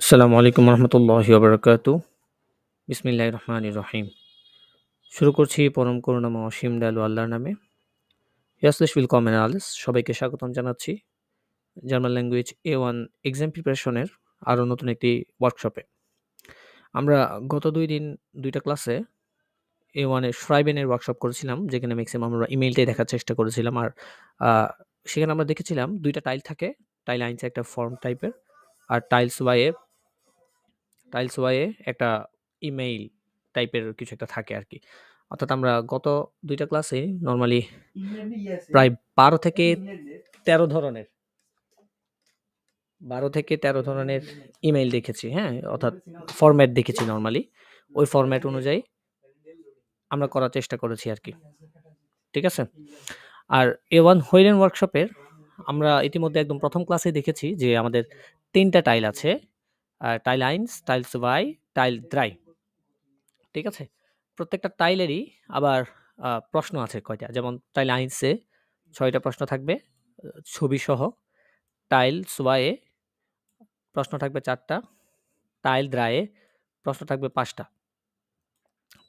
আসসালামু আলাইকুম রহমতুল্লাহি ওয়াবারাকাতু। বিসমিল্লাহির রহমানির রহিম। শুরু করছি পরম করুণাময় অসীম দয়ালু আল্লাহর নামে। ইয়াসলিশ willkommen alles সবাইকে স্বাগতম জানাচ্ছি জার্মান ল্যাঙ্গুয়েজ A1 এক্সাম প্রিপারেশনের আরও নতুন একটি ওয়ার্কশপে। আমরা গত ২ দিন ২ টা ক্লাসে A1 এর Schreiben এর ওয়ার্কশপ করেছিলাম, যেখানে ম্যাক্সিমাম আমরা ইমেইলটাই দেখার চেষ্টা করেছিলাম। আর আ সেখানে আমরা দেখেছিলাম ২ টা টাইল থাকে। টাইল 1 একটা ফর্ম টাইপের, আর টাইলস ওয়াই এ একটা ইমেইল টাইপের কিছু একটা থাকে আরকি। অর্থাৎ আমরা গত ২ টা ক্লাসে নরমালি প্রায় ১২ থেকে ১৩ ধরনের ১২ থেকে ১৩ ধরনের ইমেইল দেখেছি, হ্যাঁ? অর্থাৎ ফরম্যাট দেখেছি নরমালি। ওই ফরম্যাট অনুযায়ী আমরা করার চেষ্টা করেছি আরকি। ঠিক আছে? আর A1 হোইরেন ওয়ার্কশপের আমরা ইতিমধ্যে একদম ১ম ক্লাসেই দেখেছি যে আমাদের ৩ টা টাইল আছে। Tile 1, tile 2, tile 3। ঠিক আছে? প্রত্যেকটা টাইলেরই আবার প্রশ্ন আছে কয়টা। যেমন টাইল 1 এ ৬ টা প্রশ্ন থাকবে ছবিসহ। টাইল 2 এ প্রশ্ন থাকবে ৪ টা। টাইল 3 এ প্রশ্ন থাকবে ৫ টা।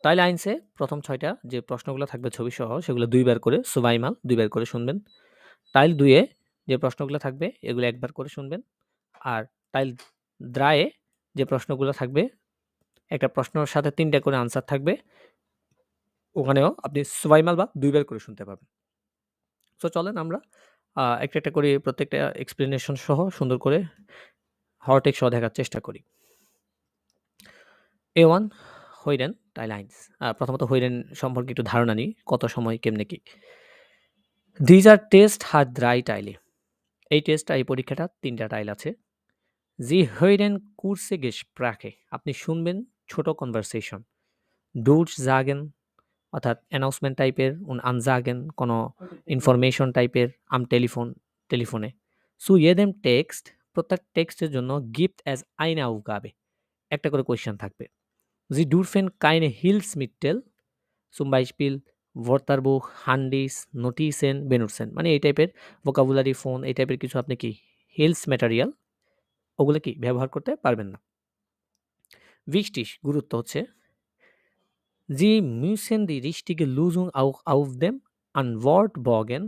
টাইল 1 এ প্রথম ৬ টা যে প্রশ্নগুলো থাকবে ছবিসহ সেগুলো ২ বার করে সুবাইমাল ২ বার করে শুনবেন। টাইল ২ এ যে প্রশ্নগুলো থাকবে এগুলো ১ বার করে শুনবেন। আর টাইল 3 এ যে প্রশ্নগুলো থাকবে একটা প্রশ্নের সাথে ৩ টা করে আনসার থাকবে। ওখানেও আপনি সুবাইমাল বা ২ বার করে শুনতে পাবেন। সো চলেন আমরা একটা, একটা করে প্রত্যেকটা এক্সপ্লেনেশন সহ সুন্দর করে হরটেক সহ দেখার চেষ্টা করি। A1 হৈরেন tile 1। প্রথমত হৈরেন সম্পর্কে একটু ধারণা নিই। কত সময় কেমনে কি? These are Test hat 3 Teile। এই পরীক্ষাটা ৩ টা টাইল আছে। Sie hören kurze Gespräche। আপনি শুনবেন ছোট কনভারসেশন। Durchsagen অর্থাৎ অ্যানাউন্সমেন্ট টাইপের, Ansagen কোনো ইনফরমেশন টাইপের টেলিফোনে। Zu jedem Text প্রত্যেক টেক্সটের জন্য gibt es eine Aufgabe একটা করে কোয়েশ্চেন থাকবে। Sie dürfen keine Hilfsmittel zum Beispiel Wörterbuch, Handys, Notizen benutzen মানে এই টাইপের ভোকাবুলারি, ফোন এই টাইপের কিছু আপনি কি হিলস ম্যাটেরিয়াল ওগুলো কি ব্যবহার করতে পারবেন না। Wichtig গুরুত্ব হচ্ছে Sie müssen die richtige Lösung auch auf dem Antwortbogen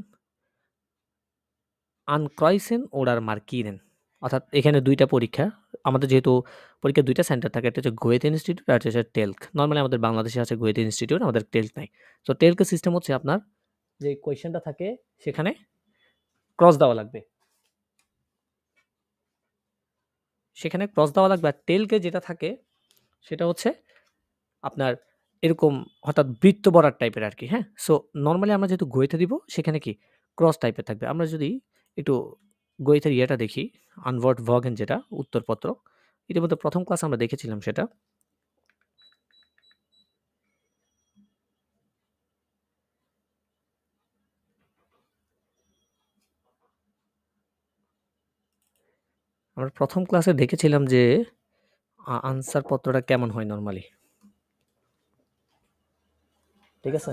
আনক্রয়সেন ওরার মার্কিরেন অর্থাৎ এখানে ২ টা পরীক্ষা। আমাদের যেহেতু পরীক্ষার ২ টা সেন্টার থাকে, একটা হচ্ছে গোয়েতে ইনস্টিটিউট আর একটা হচ্ছে টেলক। নরমালি আমাদের বাংলাদেশে আছে গোয়েতে ইনস্টিটিউট, আমাদের টেলক নাই। তো টেলকের সিস্টেম হচ্ছে আপনার যে কোয়েশ্চেনটা থাকে সেখানে ক্রস দেওয়া লাগবে। আর টেলকে যেটা থাকে সেটা হচ্ছে আপনার এরকম হঠাৎ বৃত্ত বরাট টাইপের আরকি, হ্যাঁ? সো নরমালি আমরা যেহেতু গোয়েতে দিব সেখানে কি ক্রস টাইপের থাকবে। আমরা যদি একটু গোয়েতের ইয়েটা দেখি, আনওয়ার্ড ভগেন যেটা উত্তরপত্র, ইতিমধ্যে ১ম ক্লাসে আমরা দেখেছিলাম সেটা। আমরা ১ম ক্লাসে দেখেছিলাম যে আনসার পত্রটা কেমন হয় নরমালি। ঠিক আছে?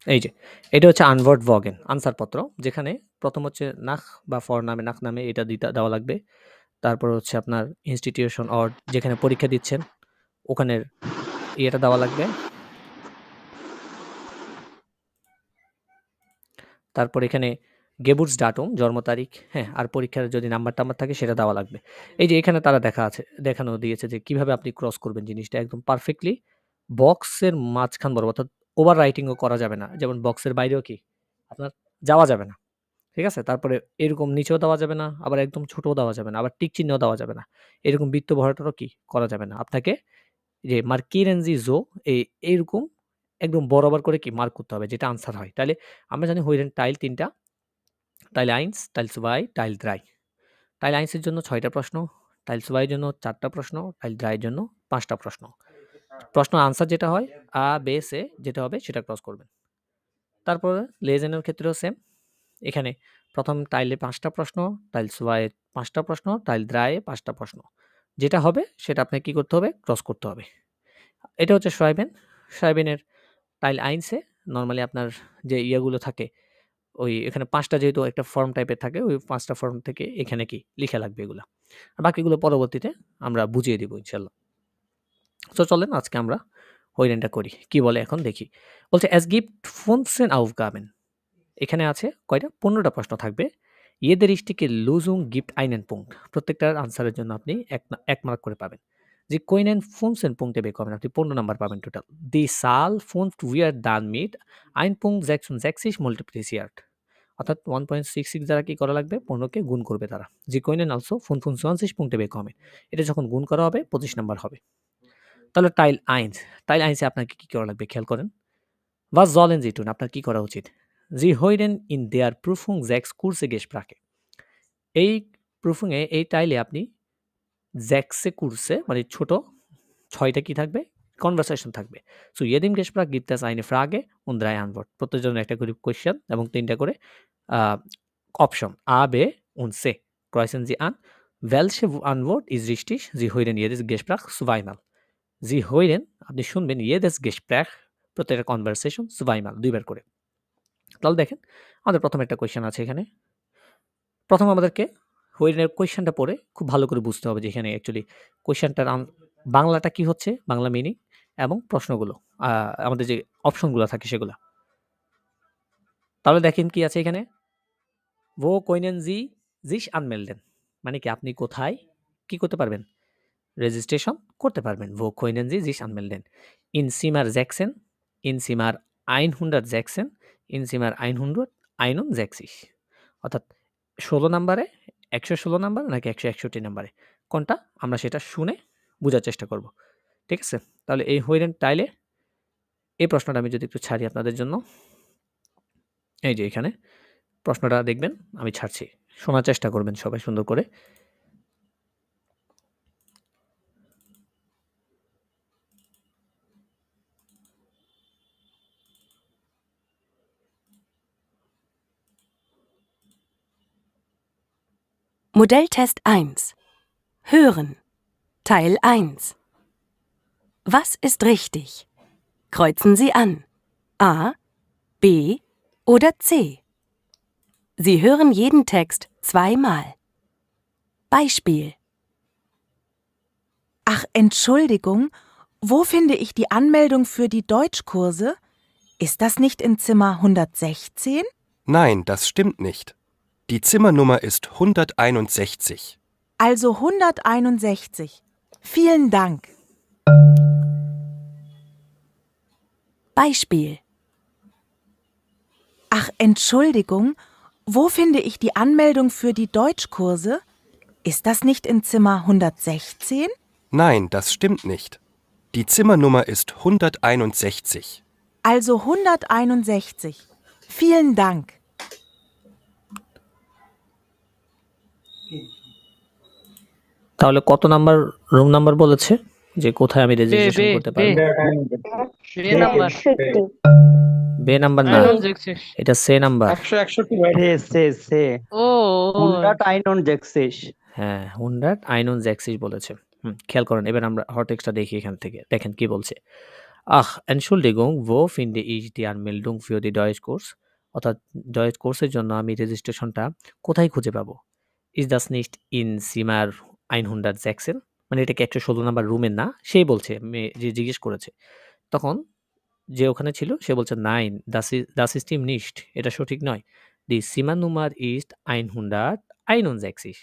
এই যে এটা হচ্ছে আনওয়ার্ড ভগেন আনসার পত্র, যেখানে প্রথম হচ্ছে নাখ বা নাখ নামে এটা দেওয়া লাগবে। তারপর হচ্ছে আপনার ইনস্টিটিউশন অর যেখানে পরীক্ষা দিচ্ছেন ওখানের ইয়েটা দেওয়া লাগবে। তারপর এখানে Geburtsdatum জন্ম তারিখ, হ্যাঁ? আর পরীক্ষার যদি নাম্বার-টাম্বার থাকে সেটা দেওয়া লাগবে। এই যে এখানে তারা দেখানো দিয়েছে যে কিভাবে আপনি ক্রস করবেন জিনিসটা একদম পারফেক্টলি বক্সের মাঝখান বরাবর, অর্থাৎ ওভার রাইটিং ও করা যাবে না। যেমন বক্সের বাইরেও কি আপনার যাওয়া যাবে না। ঠিক আছে? তারপরে এরকম নিচেও দেওয়া যাবে না, আবার একদম ছোটও দেওয়া যাবে না, আবার টিক চিহ্নও দেওয়া যাবে না। এরকম বৃত্ত ভরাটও কি করা যাবে না। আপনাকে যে markieren Sie so এইরকম একদম বরাবর করে কি মার্ক করতে হবে যেটা আনসার হয়। তাইলে আমরা জানি হইলেন টাইল ৩ টা। Tile 1, tile 2, tile 3। টাইল 1 এর জন্য ৬ টা প্রশ্ন, টাইল 2 এর জন্য ৪ টা প্রশ্ন, টাইল 3 এর জন্য ৫ টা প্রশ্ন। প্রশ্ন আনসার যেটা হয় আ, বে, সে যেটা হবে সেটা ক্রস করবেন। তারপরে লেজেনের ক্ষেত্রেও সেম। এখানে প্রথম টাইলে ৫ টা প্রশ্ন, টাইল 2 এ ৫ টা প্রশ্ন, টাইল 3 এ ৫ টা প্রশ্ন। যেটা হবে সেটা আপনাকে কি করতে হবে? ক্রস করতে হবে। এটা হচ্ছে Schreiben। Schreiben এর টাইল 1 এ নরমালি আপনার যে ইয়েগুলো থাকে ওই এখানে ৫ টা যেহেতু একটা ফর্ম টাইপের থাকে, ওই ৫ টা ফর্ম থেকে এখানে কি লিখা লাগবে এগুলা। আর বাকিগুলো পরবর্তীতে আমরা বুঝিয়ে দিব ইনশাআল্লাহ। সো চলেন আজকে আমরা হয়রানিটা করি। কি বলে এখন দেখি। বলছে "Es gibt 15 Aufgaben" এখানে আছে কয়টা? ১৫ টা প্রশ্ন থাকবে। "Jede richtige Lösung gibt einen Punkt" প্রত্যেকটার আনসারের জন্য আপনি ১ মার্ক করে পাবেন। Sie können 15 Punkte bekommen আপনি ১৫ নাম্বার পাবেন total. Die Zahl 5 wird dann mit 1.66 multipliziert অর্থাৎ 1.66 দ্বারা কি করা লাগবে? ১৫ কে গুণ করবে তারা। Sie können also 25 Punkte bekommen এটা যখন গুণ করা হবে ২৫ নাম্বার হবে। তাহলে টাইল 1 টাইল 1 এ আপনাকে কি করা লাগবে খেয়াল করেন। Was sollen Sie tun? আপনার কি করা উচিত? Sie hören in der Prüfung 6 Kurse Gespräche এই প্রুফিং এ এই টাইলে আপনি 6 Kurse মানে ছোট ৬ টা কি থাকবে? কনভারসেশন থাকবে। So jedem Gespräch gibt es eine Frage und 3 Antwort প্রত্যেকের জন্য একটা করে কোয়েশ্চেন এবং ৩ টা করে option A, B und C. Kreuzen Sie an. Welche Antwort ist richtig? Sie hören jedes Gespräch zweimal. Sie hören আপনি শুনবেন jedes Gespräch প্রত্যেকটা কনভারসেশন zweimal ২ বার করে। তাহলে দেখেন আমাদের প্রথম একটা কোয়েশ্চেন আছে এখানে। প্রথম আমাদেরকে হোয়েরের কোয়েশ্চেনটা পড়ে খুব ভালো করে বুঝতে হবে যে এখানে অ্যাকচুয়ালি কোয়েশ্চেনটার বাংলাটা কি হচ্ছে, বাংলা মিনিং এবং প্রশ্নগুলো আমাদের যে অপশনগুলো থাকে সেগুলা। তাহলে দেখেন কি আছে এখানে Wo können Sie sich anmelden মানে কি আপনি কোথায় কি করতে পারবেন? রেজিস্ট্রেশন করতে পারবেন। Wo können Sie sich anmelden? In Zimmer 16, in Zimmer 116, in Zimmer 161 অর্থাৎ ১৬ নাম্বারে, ১১৬ নাম্বার নাকি ১৬১ নাম্বারে কোনটা আমরা সেটা শুনে বোঝার চেষ্টা করব। ঠিক আছে? তাহলে এই হইরেন টাইলে এই প্রশ্নটা আমি যদি একটু ছাড়ি আপনাদের জন্য। এই যে এখানে প্রশ্নটা দেখবেন আমি ছাড়ছি। শোনার চেষ্টা করবেন সবাই সুন্দর করে। Modelltest 1. Hören. Teil 1. Was ist richtig? Kreuzen Sie an. A, B oder C. Sie hören jeden Text zweimal. Beispiel. Ach, Entschuldigung, wo finde ich die Anmeldung für die Deutschkurse? Ist das nicht in Zimmer 116? Nein, das stimmt nicht. Die Zimmernummer ist 161. Also 161. Vielen Dank. Beispiel. Ach, Entschuldigung, wo finde ich die Anmeldung für die Deutschkurse? Ist das nicht in Zimmer 116? Nein, das stimmt nicht. Die Zimmernummer ist 161. Also 161. Vielen Dank. তাহলে কত number room number বলেছে যে কোথায় আমি registration করতে পারবো? বে number বে নাম্বার না, এটা সে নাম্বার। 161 ও 161 হ্যাঁ 161 বলেছে। খেয়াল করেন এবার আমরা হরটেক্সটটা দেখি এখান থেকে। দেখেন কি বলছে। Ach, Entschuldigung, wo finde ich die Anmeldung für die Deutschkurs? অর্থাৎ ডয়েচ কোর্সের জন্য আমি রেজিস্ট্রেশনটা কোথায় খুঁজে পাবো? Ist das nicht in Zimmer 116? মানে এটা কি ১১৬ নাম্বার রুমের না? সেই বলছে, যে জিজ্ঞেস করেছে। তখন যে ওখানে ছিল সে বলছে nein, das ist ihm nicht এটা সঠিক নয়। Die Zimmernummer ist 161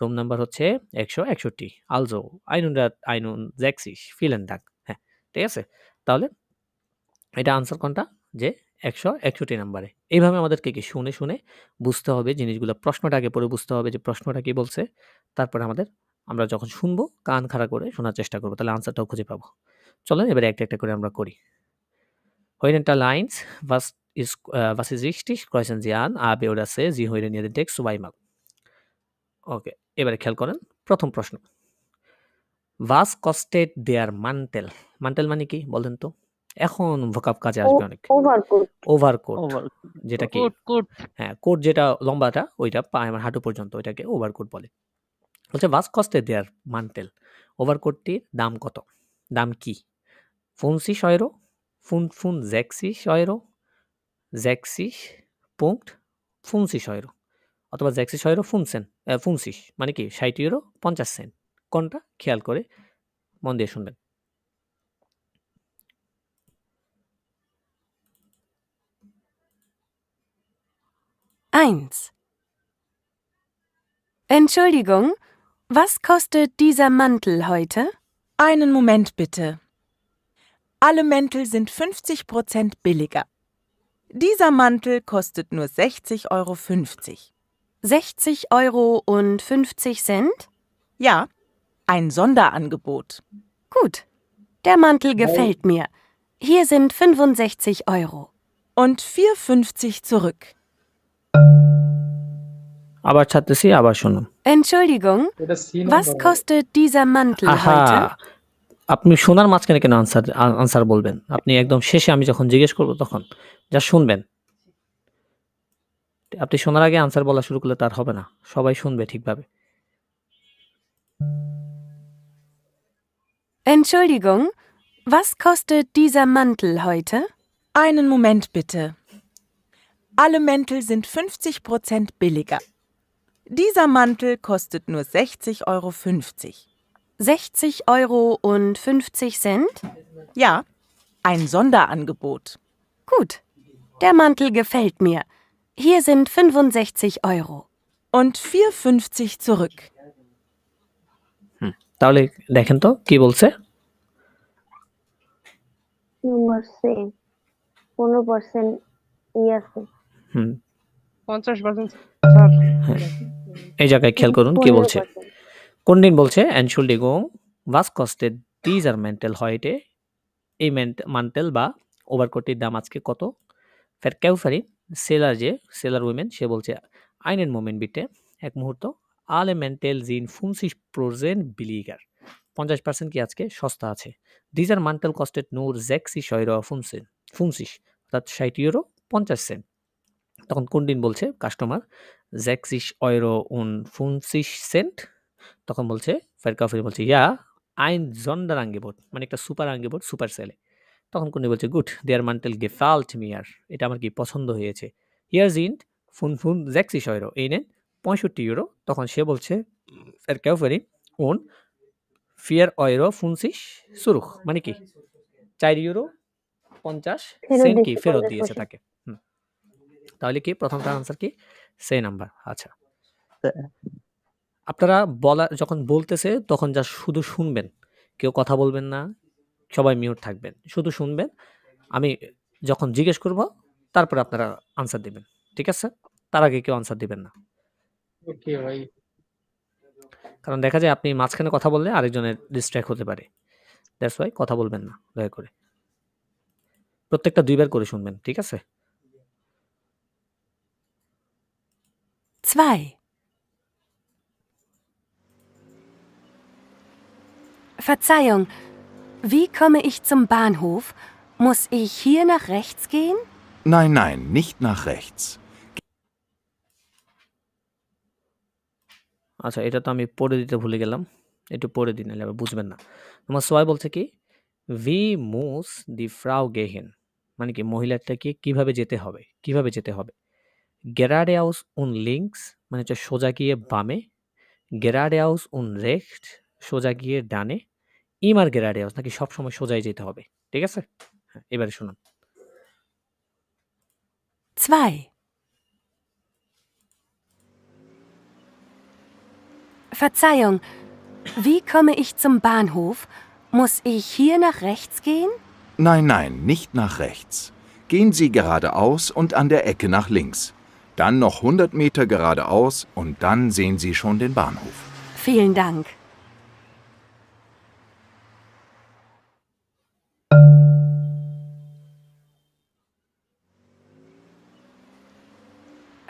room number হচ্ছে ১৬১ also 161 vielen Dank হ্যাঁ ঠিক আছে? তাহলে এটা আনসার কোনটা? যে ১৬১ নাম্বারে। এইভাবে আমাদেরকে কি শুনে শুনে বুঝতে হবে জিনিসগুলো। প্রশ্নটা আগে পড়ে বুঝতে হবে যে প্রশ্নটা কি বলছে। তারপরে আমরা যখন শুনবো কান খাড়া করে শোনার চেষ্টা করব। তাহলে আনসারটাও খুঁজে পাবো। চলেন এবারে একটা একটা করে আমরা করি। Hören Teil 1. Was ist richtig? Kreuzen Sie an. A, B oder C. Sie hören Ihren Text zweimal. ওকে, এবারে খেয়াল করেন প্রথম প্রশ্ন। Was kostet der Mantel? মান্টেল মানে কি বলেন তো? এখন ভোকাব কাজে আসবে অনেক। ওভারকোট যেটা কি? হ্যাঁ, কোট যেটা লম্বাটা ওইটা আমার হাঁটু পর্যন্ত ওইটাকে ওভারকোট বলে। বলছে was kostet der Mantel? ওভারকোটটির দাম কত? দাম কি? 50 €, 65 €, 60 Punkt 50 Euro অথবা 60 Euro 50 মানে কি 60 ইউরো 50 সেন্ট কোনটা খেয়াল করে মন দিয়ে শুনবেন। Eins. Entschuldigung, was kostet dieser Mantel heute? Einen Moment bitte. Alle Mäntel sind 50% billiger. Dieser Mantel kostet nur 60,50 Euro. 60 Euro und 50 Cent? Ja, ein Sonderangebot. Gut. Der Mantel gefällt mir. Hier sind 65 Euro. Und 4,50 zurück. আবার ছাড়তেছি আবার শুনুন। Entschuldigung, was kostet dieser Mantel heute? আহা আপনি শোনার মাঝখানে কেন answer বলবেন? আপনি একদম শেষে আমি যখন জিজ্ঞেস করব তখন যা শুনবেন। আপনি শোনার আগে আনসার বলা শুরু করলে তার হবে না, সবাই শুনবে ঠিকভাবে। Entschuldigung, was kostet dieser Mantel heute? Einen Moment bitte. Alle Mäntel sind 50% billiger. Dieser Mantel kostet nur 60,50 Euro. 60 Euro und 50 Cent? Ja, ein Sonderangebot. Gut. Der Mantel gefällt mir. Hier sind 65 Euro. Und 4,50 zurück. তাহলে দেখেন তো কি বলছে। নম্বর সে 15% ই আছে। 50% এই জায়গায় খেয়াল করুন কি বলছে। 15%। কোন দিন বলছে Entschuldigung, was kostet dieser Mantel heute? এই মান্টেল বা ওভারকোটের দাম আজকে কত? Verkäuferin সেলার উইমেন সে বলছে einen Moment bitte এক মুহূর্ত alle Mäntel sind 50% billiger 50% কি আজকে সস্তা আছে। Dieser Mantel kostet nur 60 Euro 50 অর্থাৎ 60 ইউরো 50 সেন্ট। তখন কোন দিন বলছে কাস্টমার 60 Euro und 50 Cent তখন বলছে Verkäuferin বলছে ja ein Sonderangebot মানে একটা সুপার আঙ্গিবট সুপার সেলে। তখন কোন বলছে good der Mantel gefällt mir এটা আমার কি পছন্দ হয়েছে। Hier sind 65 Euro এই নেন 65 ইউরো। তখন সে বলছে Verkäuferin und 4 Euro 50 zurück মানে কি 4 ইউরো 50 সেন্ট কি ফেরত দিয়েছে তাকে। তাহলে কি প্রথমটার আনসার কি সে নাম্বার। আচ্ছা আপনারা যখন বলতেছে তখন যা শুধু শুনবেন, কেউ কথা বলবেন না, সবাই মিউট থাকবেন, শুধু শুনবেন। আমি যখন জিজ্ঞেস করব তারপরে আপনারা আনসার দিবেন, ঠিক আছে? তার আগে কেউ আনসার দিবেন না। ওকে ভাই। কারণ দেখা যায় আপনি মাঝখানে কথা বললে আরেকজনের ডিস্ট্র্যাক্ট হতে পারে। দ্যাটস ওয়াই কথা বলবেন না দয়া করে। প্রত্যেকটা 2 বার করে শুনবেন, ঠিক আছে? 2. Verzeihung, wie komme ich zum Bahnhof? Muss ich hier nach rechts gehen? Nein, nein, nicht nach rechts. আচ্ছা এটা তো আমি পড়ে দিতে ভুলে গেলাম, একটু পড়ে দিন নাহলে আবার বুঝবেন না। নম্বর 6 বলছে কি wie muss die Frau gehen মানে কি মহিলাটাকে কিভাবে যেতে হবে, কিভাবে যেতে হবে। geradeaus und links মানে হচ্ছে সোজা গিয়ে বামে, geradeaus und rechts সোজা গিয়ে ডানে, immer geradeaus নাকি সব সময় সোজাই যেতে হবে, ঠিক আছে? হ্যাঁ এবারে শুনুন। 2. Verzeihung, wie komme ich zum Bahnhof? Muss ich hier nach rechts gehen? Nein, nein, nicht nach rechts. Gehen Sie geradeaus und an der Ecke nach links. Dann noch 100 Meter geradeaus und dann sehen Sie schon den Bahnhof. Vielen Dank.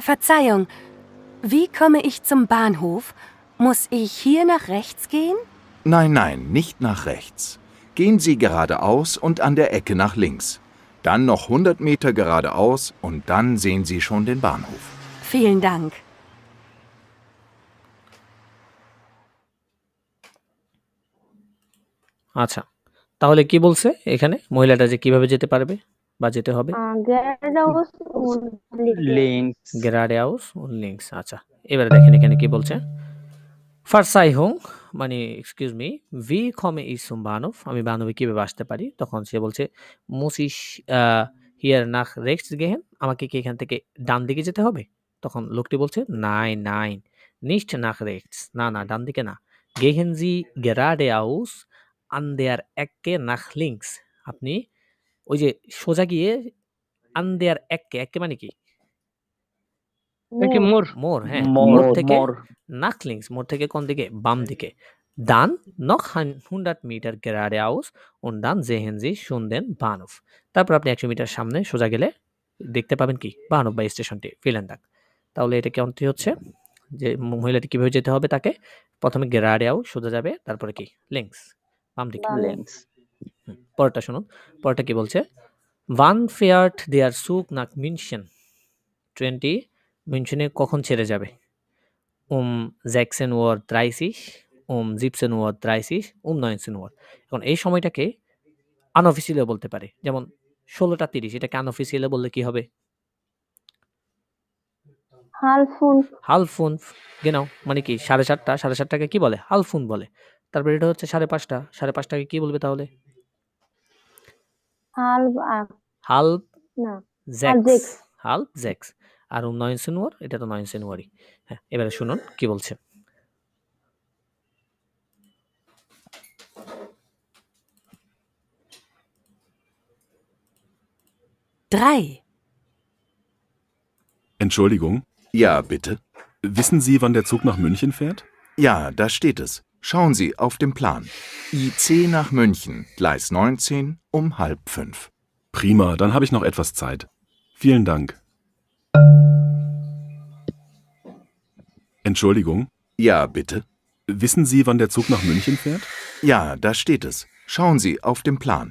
Verzeihung, wie komme ich zum Bahnhof? Muss ich hier nach rechts gehen? Nein, nein, nicht nach rechts. Gehen Sie geradeaus und an der Ecke nach links. Dann noch 100 Meter geradeaus und dann sehen Sie schon den Bahnhof. Vielen Dank. আচ্ছা তাহলে কি বলছে এখানে মহিলাটা যে কিভাবে যেতে পারবে বা যেতে হবে geradeaus und links. geradeaus und links। আচ্ছা, এবারে দেখেন এখানে কি বলছে। Verzeihung মানে excuse me, wie komme ich zum Bahnhof, আমি বান্ধবে কিভাবে আসতে পারি। তখন সে বলছে muss ich hier nach rechts gehen, আমাকে কি এখান থেকে ডান দিকে যেতে হবে। তখন লোকটি বলছে nein nein nicht nach rechts, না না ডান দিকে না, gehen Sie geradeaus an der Ecke nach links, আপনি ওই যে সোজা গিয়ে an der Ecke, Ecke মানে কি কি মোর মোড়, হ্যাঁ মোর মোড় থেকে মোর nach links, মোড় থেকে কোন দিকে, বাম দিকে, dann noch 100 Meter geradeaus und dann sehen Sie schon den Bahnhof, তারপর আপনি 100 মিটার সামনে সোজা গেলে দেখতে পাবেন কি বাহনব বা স্টেশনটি। vielen Dank। তাহলে এটা কেমনটি হচ্ছে যে মহিলাটি কিভাবে যেতে হবে, তাকে প্রথমে geradeaus সোজা যাবে, তারপরে কি links বাম দিকে। links পরেরটা শুনুন, পরেরটা কি বলছে। wann fährt der Zug nach München, ট্রেনটি মিউনশনে কখন ছেড়ে যাবে। 16:30 17:30 19 এখন এই সময়টাকে আনঅফিসিয়ালি বলতে পারে, যেমন 16:30, এটাকে আনঅফিসিয়ালি বললে কি হবে, halb fünf, halb fünf genau, মানে কি 7:30, 7:30টাকে কি বলে, halb fünf বলে। তারপর এটা হচ্ছে 5:30, 5:30টাকে কি বলবে তাহলে, halb acht, halb না sechs, sechs, halb sechs। আর 19 এটা তো 19। হ্যাঁ, এবারে শুনুন কি বলছে। drei, Entschuldigung, Ja, bitte. wissen Sie, wann der Zug nach München fährt? Ja, da steht es. Schauen Sie auf dem Plan. IC nach München, Gleis 19 um 4:30. Prima, dann habe ich noch etwas Zeit. Vielen Dank. Entschuldigung, Ja, bitte. wissen Sie, wann der Zug nach München fährt? Ja, da steht es. Schauen Sie auf dem Plan.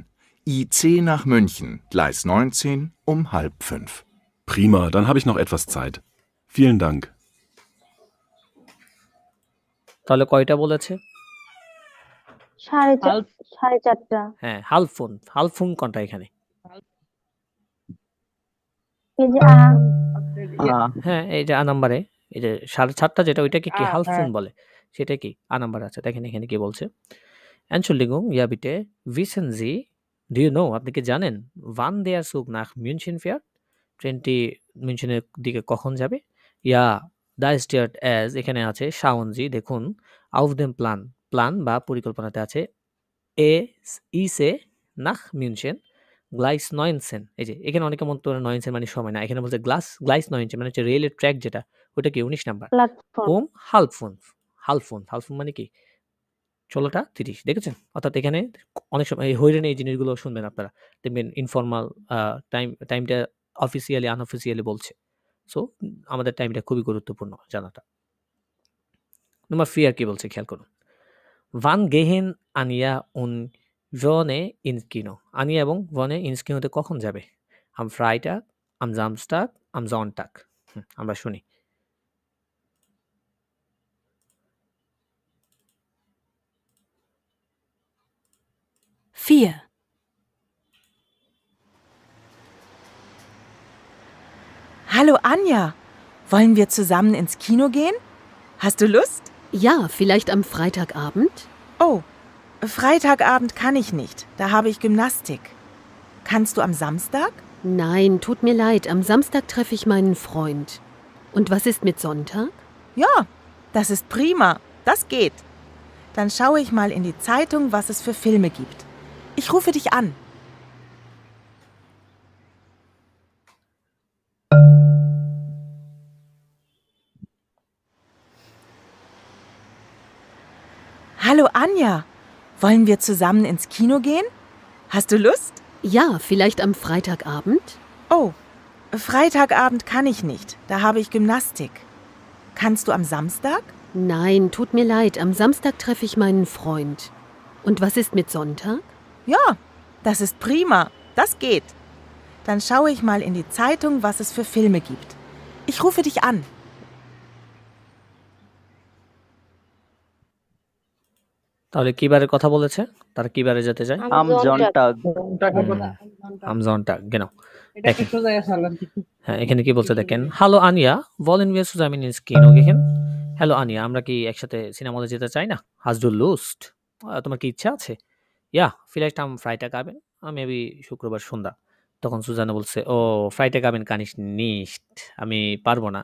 IC nach München, Gleis 19 um 4:30. Prima, dann habe ich noch etwas Zeit. Vielen Dank. তাহলে কয়টা বলেছে, সাড়ে চারটা, হ্যাঁ halb fünf, halb fünf কোনটা এখানে, এই যে হ্যাঁ এই যে আ নাম্বারে এই যে 7:30 যেটা ওইটাকে কি halb fünf বলে, সেটা কি আ নাম্বার আছে। দেখেন এখানে কি বলছে। Entschuldigung, ja bitte, wissen Sie, do you know, আপনি কি জানেন, wann der Zug nach München fährt, ট্রেনটি মিউনশনের দিকে কখন যাবে। ইয়া দা স্টেট অ্যাজ, এখানে আছে schauen Sie, দেখুন, auf dem Plan, প্ল্যান বা পরিকল্পনাতে আছে ইসে nach München গ্লাইস 19, এই যে এখানে অনেকে মনে করে 19 মানে সময় না, এখানে বলছে গ্লাইস 19 মানে হচ্ছে রেলের ট্র্যাক যেটা, ওটা কি 19 number. Platform, halb fünf, halb fünf, halb fünf মানে কি 16:30, দেখেছেন। অর্থাৎ এখানে অনেক সময় এই হইরেন এই জিনিসগুলো শুনবেন আপনারা, দেখবেন ইনফর্মাল টাইমটা অফিসিয়ালি আনঅফিসিয়ালি বলছে। সো আমাদের টাইমটা খুবই গুরুত্বপূর্ণ জানাটা। নাম্বার 4 কি বলছে খেয়াল করুন। Wann gehen Anja und Vone ins Kino, আনিয়া এবং ভনে ইন্স কিনোতে কখন যাবে। am Freitag, am Samstag, am Sonntag। আমরা শুনি। vier, Hallo Anja, wollen wir zusammen ins Kino gehen? Hast du Lust? ja, vielleicht am Freitagabend? Oh, Freitagabend kann ich nicht, da habe ich Gymnastik. Kannst du am Samstag? Nein, tut mir leid, am Samstag treffe ich meinen Freund. Und was ist mit Sonntag? Ja, das ist prima, das geht. Dann schaue ich mal in die Zeitung, was es für Filme gibt. Ich rufe dich an. Hallo Anja, wollen wir zusammen ins Kino gehen? Hast du Lust? Ja, vielleicht am Freitagabend? Oh, Freitagabend kann ich nicht, da habe ich Gymnastik. Kannst du am Samstag? Nein, tut mir leid, am Samstag treffe ich meinen Freund. Und was ist mit Sonntag? Ja, das ist prima, das geht. Dann schaue ich mal in die Zeitung, was es für Filme gibt. Ich rufe dich an. তাহলে কি বারে কথা বলেছে? তারা কি বারে যেতে চায়? Am Sonntag. Am Sonntag, genau. দেখেন। হ্যাঁ, এখানে কি বলছে দেখেন। Hallo Anja, wollen wir zusammen ins Kino gehen? Hello আনিয়া, আমরা কি একসাথে সিনেমা হলে যেতে চাই না? Hast du Lust? তোমার কি ইচ্ছা আছে? Ja, vielleicht am Freitag Abend, maybe শুক্রবার সন্ধ্যা। তখন সুজানা বলছে, ও Freitag Abend kann ich nicht, আমি পারবো না।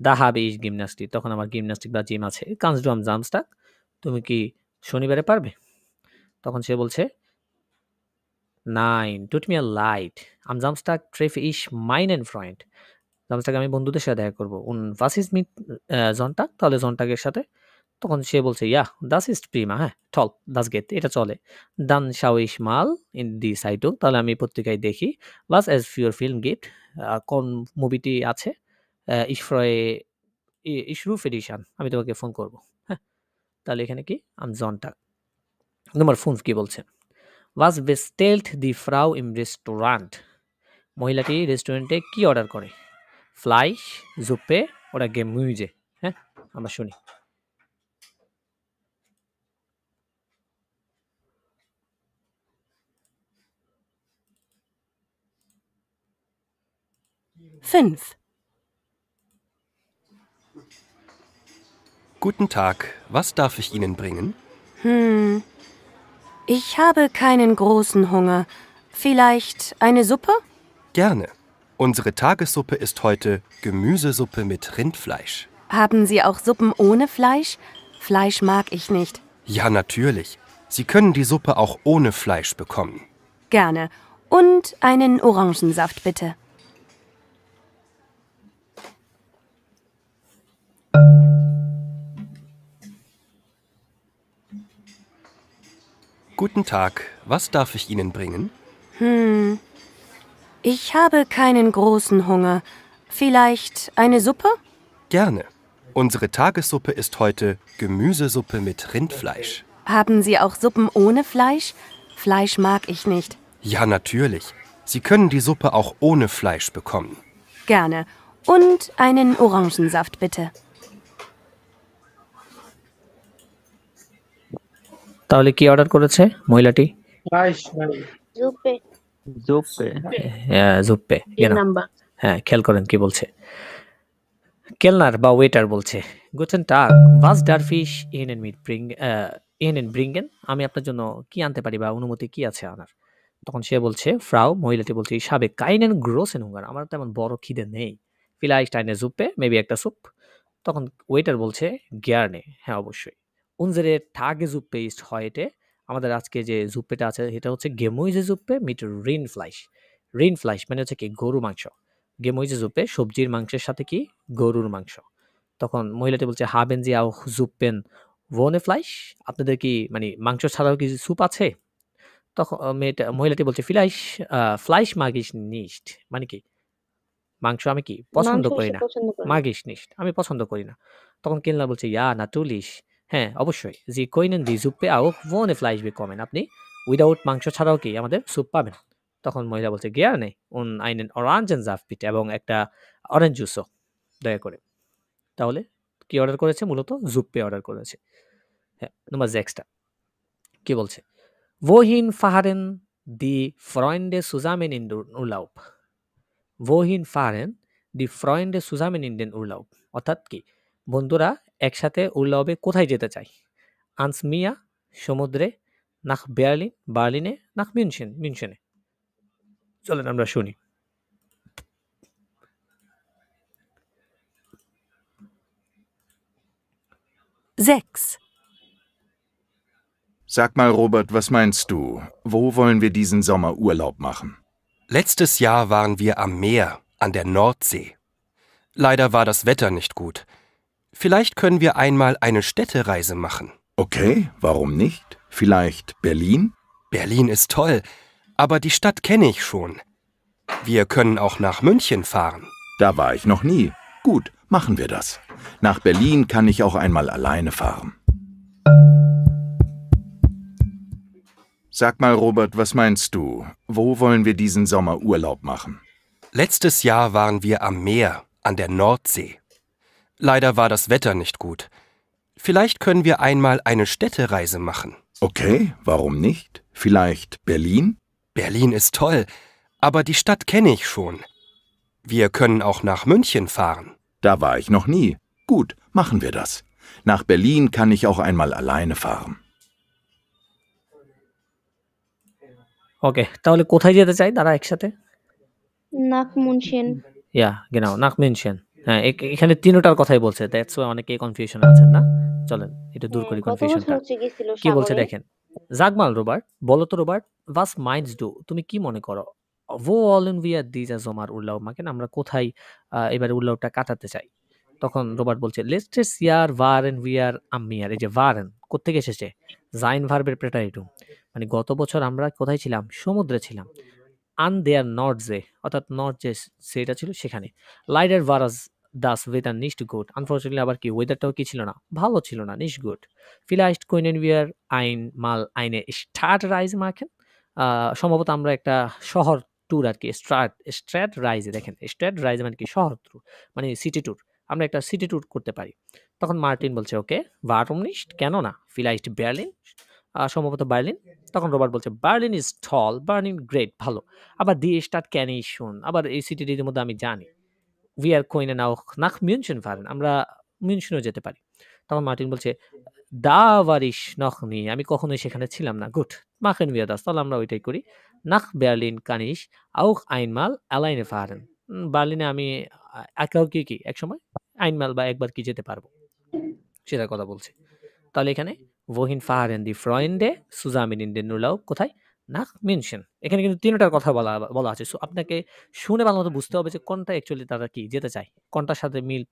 Da habe ich Gymnastik, তখন আমার জিমন্যাস্টিক বা জিম আছে। Kannst du am Samstag? তুমি কি শনিবারে পারবে? তখন সে বলছে, Nein, tut mir leid. Am Samstag treffe ich meinen Freund. Samstag আমি বন্ধুদের সাথে দেখা করব। Und was ist mit Sonntag? তাহলে Sonntag-এর সাথে? তখন সে বলছে, Ja, das ist prima. হ্যাঁ, toll, das geht. এটা চলে। Dann schaue ich mal in die Zeitung. তাহলে আমি পত্রিকায় দেখি, was es für Film gibt. কোন মুভিটি আছে। Ich rufe dich an. আমি তোমাকে ফোন করব। হ্যাঁ, তাহলে এখানে কি? Am Sonntag. Nummer 5 কি বলছে? Was bestellt die Frau im Restaurant? মহিলাটি রেস্টুরেন্টে কি অর্ডার করে? Fleisch, Suppe oder Gemüse? হ্যাঁ, আমরা শুনি। Fünf. Guten Tag, was darf ich Ihnen bringen? Ich habe keinen großen Hunger. Vielleicht eine Suppe? Gerne. Unsere Tagessuppe ist heute Gemüsesuppe mit Rindfleisch. Haben Sie auch Suppen ohne Fleisch? Fleisch mag ich nicht. Ja, natürlich. Sie können die Suppe auch ohne Fleisch bekommen. Gerne. Und einen Orangensaft bitte. Guten Tag, was darf ich Ihnen bringen? Ich habe keinen großen Hunger. Vielleicht eine Suppe? Gerne. Unsere Tagessuppe ist heute Gemüsesuppe mit Rindfleisch. Haben Sie auch Suppen ohne Fleisch? Fleisch mag ich nicht. Ja, natürlich. Sie können die Suppe auch ohne Fleisch bekommen. Gerne. Und einen Orangensaft bitte. তাহলে কি order করেছে মহিলাটি? Suppe. Suppe. Suppe, genau. হ্যাঁ, খেয়াল করেন কি বলছে। কেলনার বা ওয়েটার বলছে, Guten Tag, was darf ich Ihnen bringen? আমি আপনার জন্য কি আনতে পারি বা অনুমতি কি আছে আনার? তখন সে বলছে, ফ্রাউ, মহিলাটি বলছে, Ich habe keinen großen Hunger, আমার তেমন বড় খিদে নেই। Vielleicht eine Suppe, মেবি একটা স্যুপ। তখন ওয়েটার বলছে, Gerne, হ্যাঁ অবশ্যই। Unsere Tagessuppe ist heute, আমাদের আজকে যে জুপ্পেটা আছে এটা হচ্ছে Gemüsesuppe mit Rindfleisch. Rindfleisch মানে হচ্ছে কি গরু মাংস। Gemüsesuppe সবজির মাংসের সাথে কি গরুর মাংস। তখন মহিলাটি বলছে, Haben Sie auch Suppen ohne Fleisch? আপনাদের কি মানে মাংস ছাড়াও কি স্যুপ আছে? তখন মহিলাটি বলছে, Fleisch mag ich nicht, মানে কি মাংস আমি কি পছন্দ করি না। Mag ich nicht, আমি পছন্দ করি না। তখন কেলনার বলছে, Ja, natürlich, হ্যাঁ অবশ্যই। Sie können die Suppe auch ohne Fleisch bekommen, আপনি উইদাউট মাংস ছাড়াও কি আমাদের স্যুপ পাবেন। তখন মহিলা বলছে, Gerne und einen Orangensaft bitte, এবং একটা অরেঞ্জ জুসও দয়া করে। তাহলে কি অর্ডার করেছে? মূলত জুপ্পে অর্ডার করেছে। হ্যাঁ, নাম্বার 6টা কি বলছে? Wohin fahren die Freunde zusammen in den Urlaub? Wohin fahren die Freunde zusammen in den Urlaub? অর্থাৎ কি বন্ধুরা একসাথে উর্লাবে কোথায় যেতে চায়? ans Meer, সমুদ্রে, nach Berlin, বার্লিনে, nach München, মিউনশনে। চলেন আমরা শুনি। Sechs. Sag mal, Robert, was meinst du? Wo wollen wir diesen Sommer Urlaub machen? Letztes Jahr waren wir am Meer, an der Nordsee. Leider war das Wetter nicht gut. Vielleicht können wir einmal eine Städtereise machen. Okay, warum nicht? Vielleicht Berlin? Berlin ist toll, aber die Stadt kenne ich schon. Wir können auch nach München fahren. Da war ich noch nie. Gut, machen wir das. Nach Berlin kann ich auch einmal alleine fahren. Sag mal, Robert, was meinst du? Wo wollen wir diesen Sommer Urlaub machen? Letztes Jahr waren wir am Meer, an der Nordsee. Leider war das Wetter nicht gut. Vielleicht können wir einmal eine Städtereise machen. Okay, warum nicht? Vielleicht Berlin? Berlin ist toll, aber die Stadt kenne ich schon. Wir können auch nach München fahren. Da war ich noch nie. Gut, machen wir das. Nach Berlin kann ich auch einmal alleine fahren. ওকে, তাহলে কোথায় যেতে চাই তারা একসাথে? Nach München. ইয়া, genau, nach München. হ্যাঁ, এখানে তিনটার কথাই বলছে। দ্যাটস ওয়াই অনেকে কনফিউশন আছেন না? চলেন একটু দূর করি গত বছর কনফিউশনটা। হচ্ছে গেছিল কি বলছে সাগরে। দেখেন। Sag mal, Robert, বলো তো রবার্ট, was meinst du? তুমি কি মনে করো? Wo wollen wir diesen Sommerurlaub machen? আমরা কোথায় এবারে উল্লাউটা কাটাতে চাই? তখন রবার্ট বলছে, letztes Jahr waren wir am Meer. এই যে waren কোত্থেকে এসেছে? sein ভার্বের প্রেটারিটুম। মানে গত বছর আমরা কোথায় ছিলাম? সমুদ্রে ছিলাম। an der Nordsee, অর্থাৎ নর্থ যে সেটা ছিল সেখানে। Leider war das Wetter nicht gut. Unfortunately আবার কি ওয়েদারটাও কি ছিল না? ভালো ছিল না, nicht gut. Vielleicht können wir einmal eine Stadtreise machen. সম্ভবত আমরা একটা শহর ট্যুর আর কি Stadtreise দেখেন। Stadtreise মানে কি শহর ট্যুর, মানে সিটি ট্যুর। আমরা একটা সিটি ট্যুর করতে পারি। তখন মার্টিন বলছে, ওকে, warum nicht? কেন না? Vielleicht Berlin? সম্ভবত বার্লিন। তখন রবার্ট বলছে, Berlin is tall, Berlin great, ভালো। আবার দি স্টার্ট ক্যান ই শুন, আবার এই সিটিটির মধ্যে আমি জানি। We are coin auch nach München fahren, আমরা মিউনশনও যেতে পারি। তখন মার্টিন বলছে, da war ich noch nie, আমি কখনোই সেখানে ছিলাম না। গুড, machen wir das, তাহলে আমরা ওইটাই করি। nach Berlin kann ich auch einmal alleine fahren, বার্লিনে আমি একাও কি একসময় einmal বা একবার কি যেতে পারবো, সেটার কথা বলছে। তাহলে এখানে wohin fahren die Freunde zusammen in den Urlaub, কোথায়? nach München। এখানে কিন্তু তিনটার কথা বলা আছে। সো আপনাকে শুনে ভালোমতো বুঝতে হবে যে কোনটা অ্যাকচুয়ালি তারা কি যেতে চায়, কোনটার সাথে মিল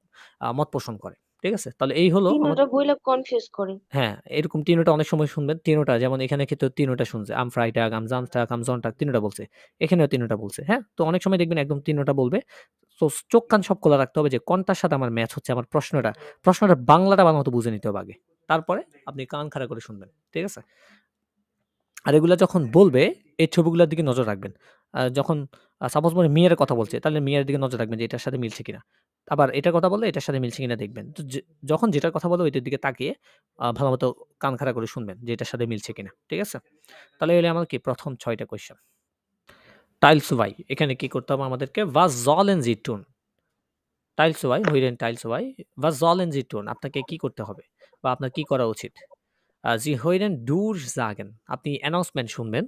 মত পোষণ করে। ঠিক আছে? তাহলে এই হলো তিনটা আমাদের বইলা কনফিউজ করে। হ্যাঁ, এরকম তিনটা অনেক সময় শুনবেন। তিনটা যেমন এখানে কিন্তু তিনটা শুনছে। am Freitag, am Samstag, am Sonntag তিনটা বলছে। এখানেও তিনটা বলছে। হ্যাঁ? তো অনেক সময় দেখবেন একদম তিনটা বলবে। তো চোখ কান সব খোলা রাখতে হবে যে কোনটার সাথে আমার ম্যাচ হচ্ছে, আমার প্রশ্নটার বাংলাটা ভালোমতো বুঝে নিতে হবে আগে। তারপরে আপনি কান খাড়া করে শুনবেন। ঠিক আছে? আর এগুলা যখন বলবে এই ছবিগুলোর দিকে নজর রাখবেন। যখন সাপোজ মনে মেয়ের কথা বলছে, তাহলে মেয়ের দিকে নজর রাখবেন যে এটার সাথে মিলছে কিনা। আবার এটার কথা বললে এটার সাথে মিলছে কিনা দেখবেন। তো যখন যেটার কথা বলবে ওইটার দিকে তাকিয়ে ভালোমতো কান খাড়া করে শুনবেন যে এটার সাথে মিলছে কিনা। ঠিক আছে? তাহলে এগুলো আমার কি প্রথম ৬ টা কোয়েশ্চেন। Teil 2, এখানে কি করতে হবে আমাদেরকে? Was sollen sie tun? Teil 2, হইলেন Teil 2, was sollen sie tun? আপনাকে কি করতে হবে বা আপনার কি করা উচিত? Sie hören durchsagen, আপনি অ্যানাউন্সমেন্ট শুনবেন।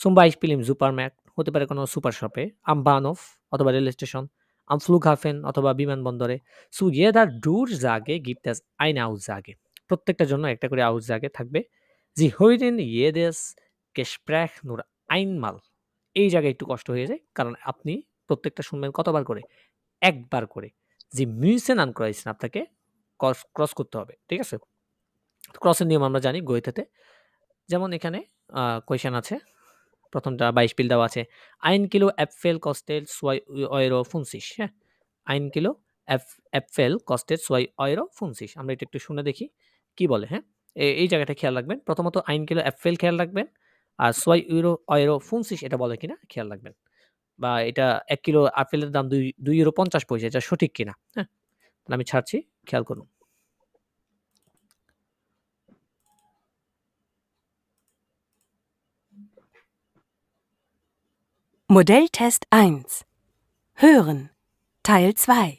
Zum Beispiel im Supermarkt, হতে পারে কোনো সুপার শপে, am Bahnhof অথবা রেল স্টেশন, am Flughafen অথবা বিমানবন্দরে। Zu jeder Durchsage gibt es eine Aussage, প্রত্যেকটার জন্য একটা করে Aussage থাকবে। Sie hören jedes Gespräch nur einmal, এই জায়গায় একটু কষ্ট হয়ে যায়, কারণ আপনি প্রত্যেকটা শুনবেন কতবার করে? একবার করে। Sie müssen ankreuzen, আপনাকে ক্রস করতে হবে। ঠিক আছে? ক্রসের নিয়ম আমরা জানি গোয়েতেতে। যেমন এখানে কোয়েশ্চেন আছে। প্রথমটা Beispiel দেওয়া আছে। 1 Kilo Äpfel kostet 2,50 €, হ্যাঁ? 1 Kilo Äpfel kostet 2,50 €। আমরা এটা একটু শুনে দেখি কি বলে, হ্যাঁ? এই জায়গাটা খেয়াল রাখবেন। প্রথমত 1 Kilo Äpfel খেয়াল রাখবেন। আর 2,50 € এটা বলে কিনা খেয়াল রাখবেন। বা এটা 1 কিলো আপেলের দাম 2.50 €, এটা সঠিক কিনা, হ্যাঁ? তাহলে আমি ছাড়ছি, খেয়াল করুন। Modelltest 1. Hören. Teil 2.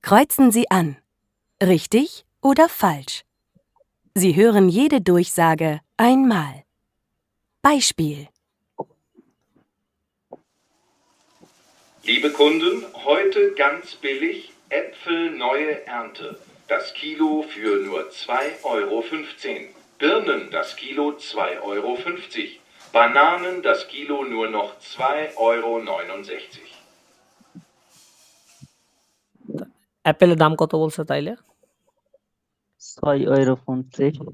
Kreuzen Sie an. Richtig oder falsch? Sie hören jede Durchsage einmal. Beispiel. Liebe Kunden, heute ganz billig Äpfel neue Ernte. Das Kilo für nur 2,15 €. Birnen das Kilo 2,50 €. Bananen das Kilo nur noch 2,69 €. অ্যাপেলের দাম কত বলছে তাইলে? 6,50 €।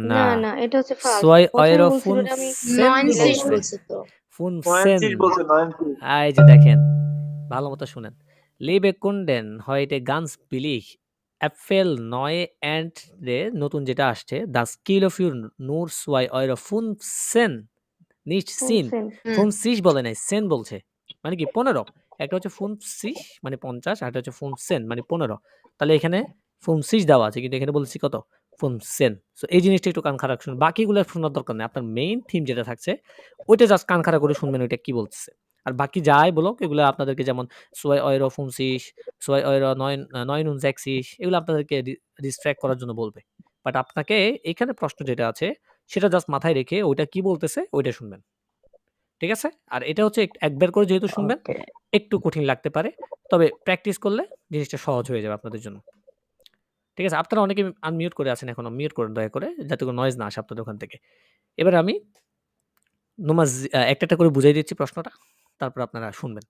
না না, না এটা হচ্ছে ফার্স্ট। 2,50 আমি 90 বলছে। বলছে তো। 15 বলছে 90। এই যে দেখেন, ভালো মতো শুনেন। Liebe Kunden, heute ganz billig Äpfel neue Ernte, নতুন যেটা আসছে, das Kilo für nur 2,15 €, nicht 10। 50 বলে নাই, সেন বলছে। মানে কি 15। একটা হচ্ছে 50 মানে 50, আর একটা হচ্ছে 15 মানে 15। তাহলে এখানে 50 দেওয়া আছে, কিন্তু এখানে বলছি কত? 15. সো এই জিনিসটা একটু কান খাড়া শুনুন, বাকিগুলো শোনার দরকার নেই। আপনার মেইন থিম যেটা থাকছে ওইটা জাস্ট কান খাড়া করে শুনবেন ওইটা কি বলতেছে। আর বাকি যাই বলুক এগুলো আপনাদেরকে যেমন সোয়াই অয়রো ফুমসিস, সোয়াই অয়রো নয়নুন জ্যাক্সিস এগুলো আপনাদেরকে ডিস্ট্র্যাক্ট করার জন্য বলবে। বাট আপনাকে এখানে প্রশ্ন যেটা আছে সেটা জাস্ট মাথায় রেখে ওইটা কি বলতেছে ওইটা শুনবেন। ঠিক আছে? আর এটা হচ্ছে একবার করে যেহেতু শুনবেন ওকে একটু কঠিন লাগতে পারে, তবে প্র্যাকটিস করলে জিনিসটা সহজ হয়ে যাবে আপনাদের জন্য। ঠিক আছে? আপনারা অনেকে আনমিউট করে আছেন, এখনো মিউট করেন দয়া করে, যাতে কোনো নয়েজ না আসে আপনাদের ওখান থেকে। এবার আমি একটা করে বুঝাই দিচ্ছি প্রশ্নটা, তারপর আপনারা শুনবেন।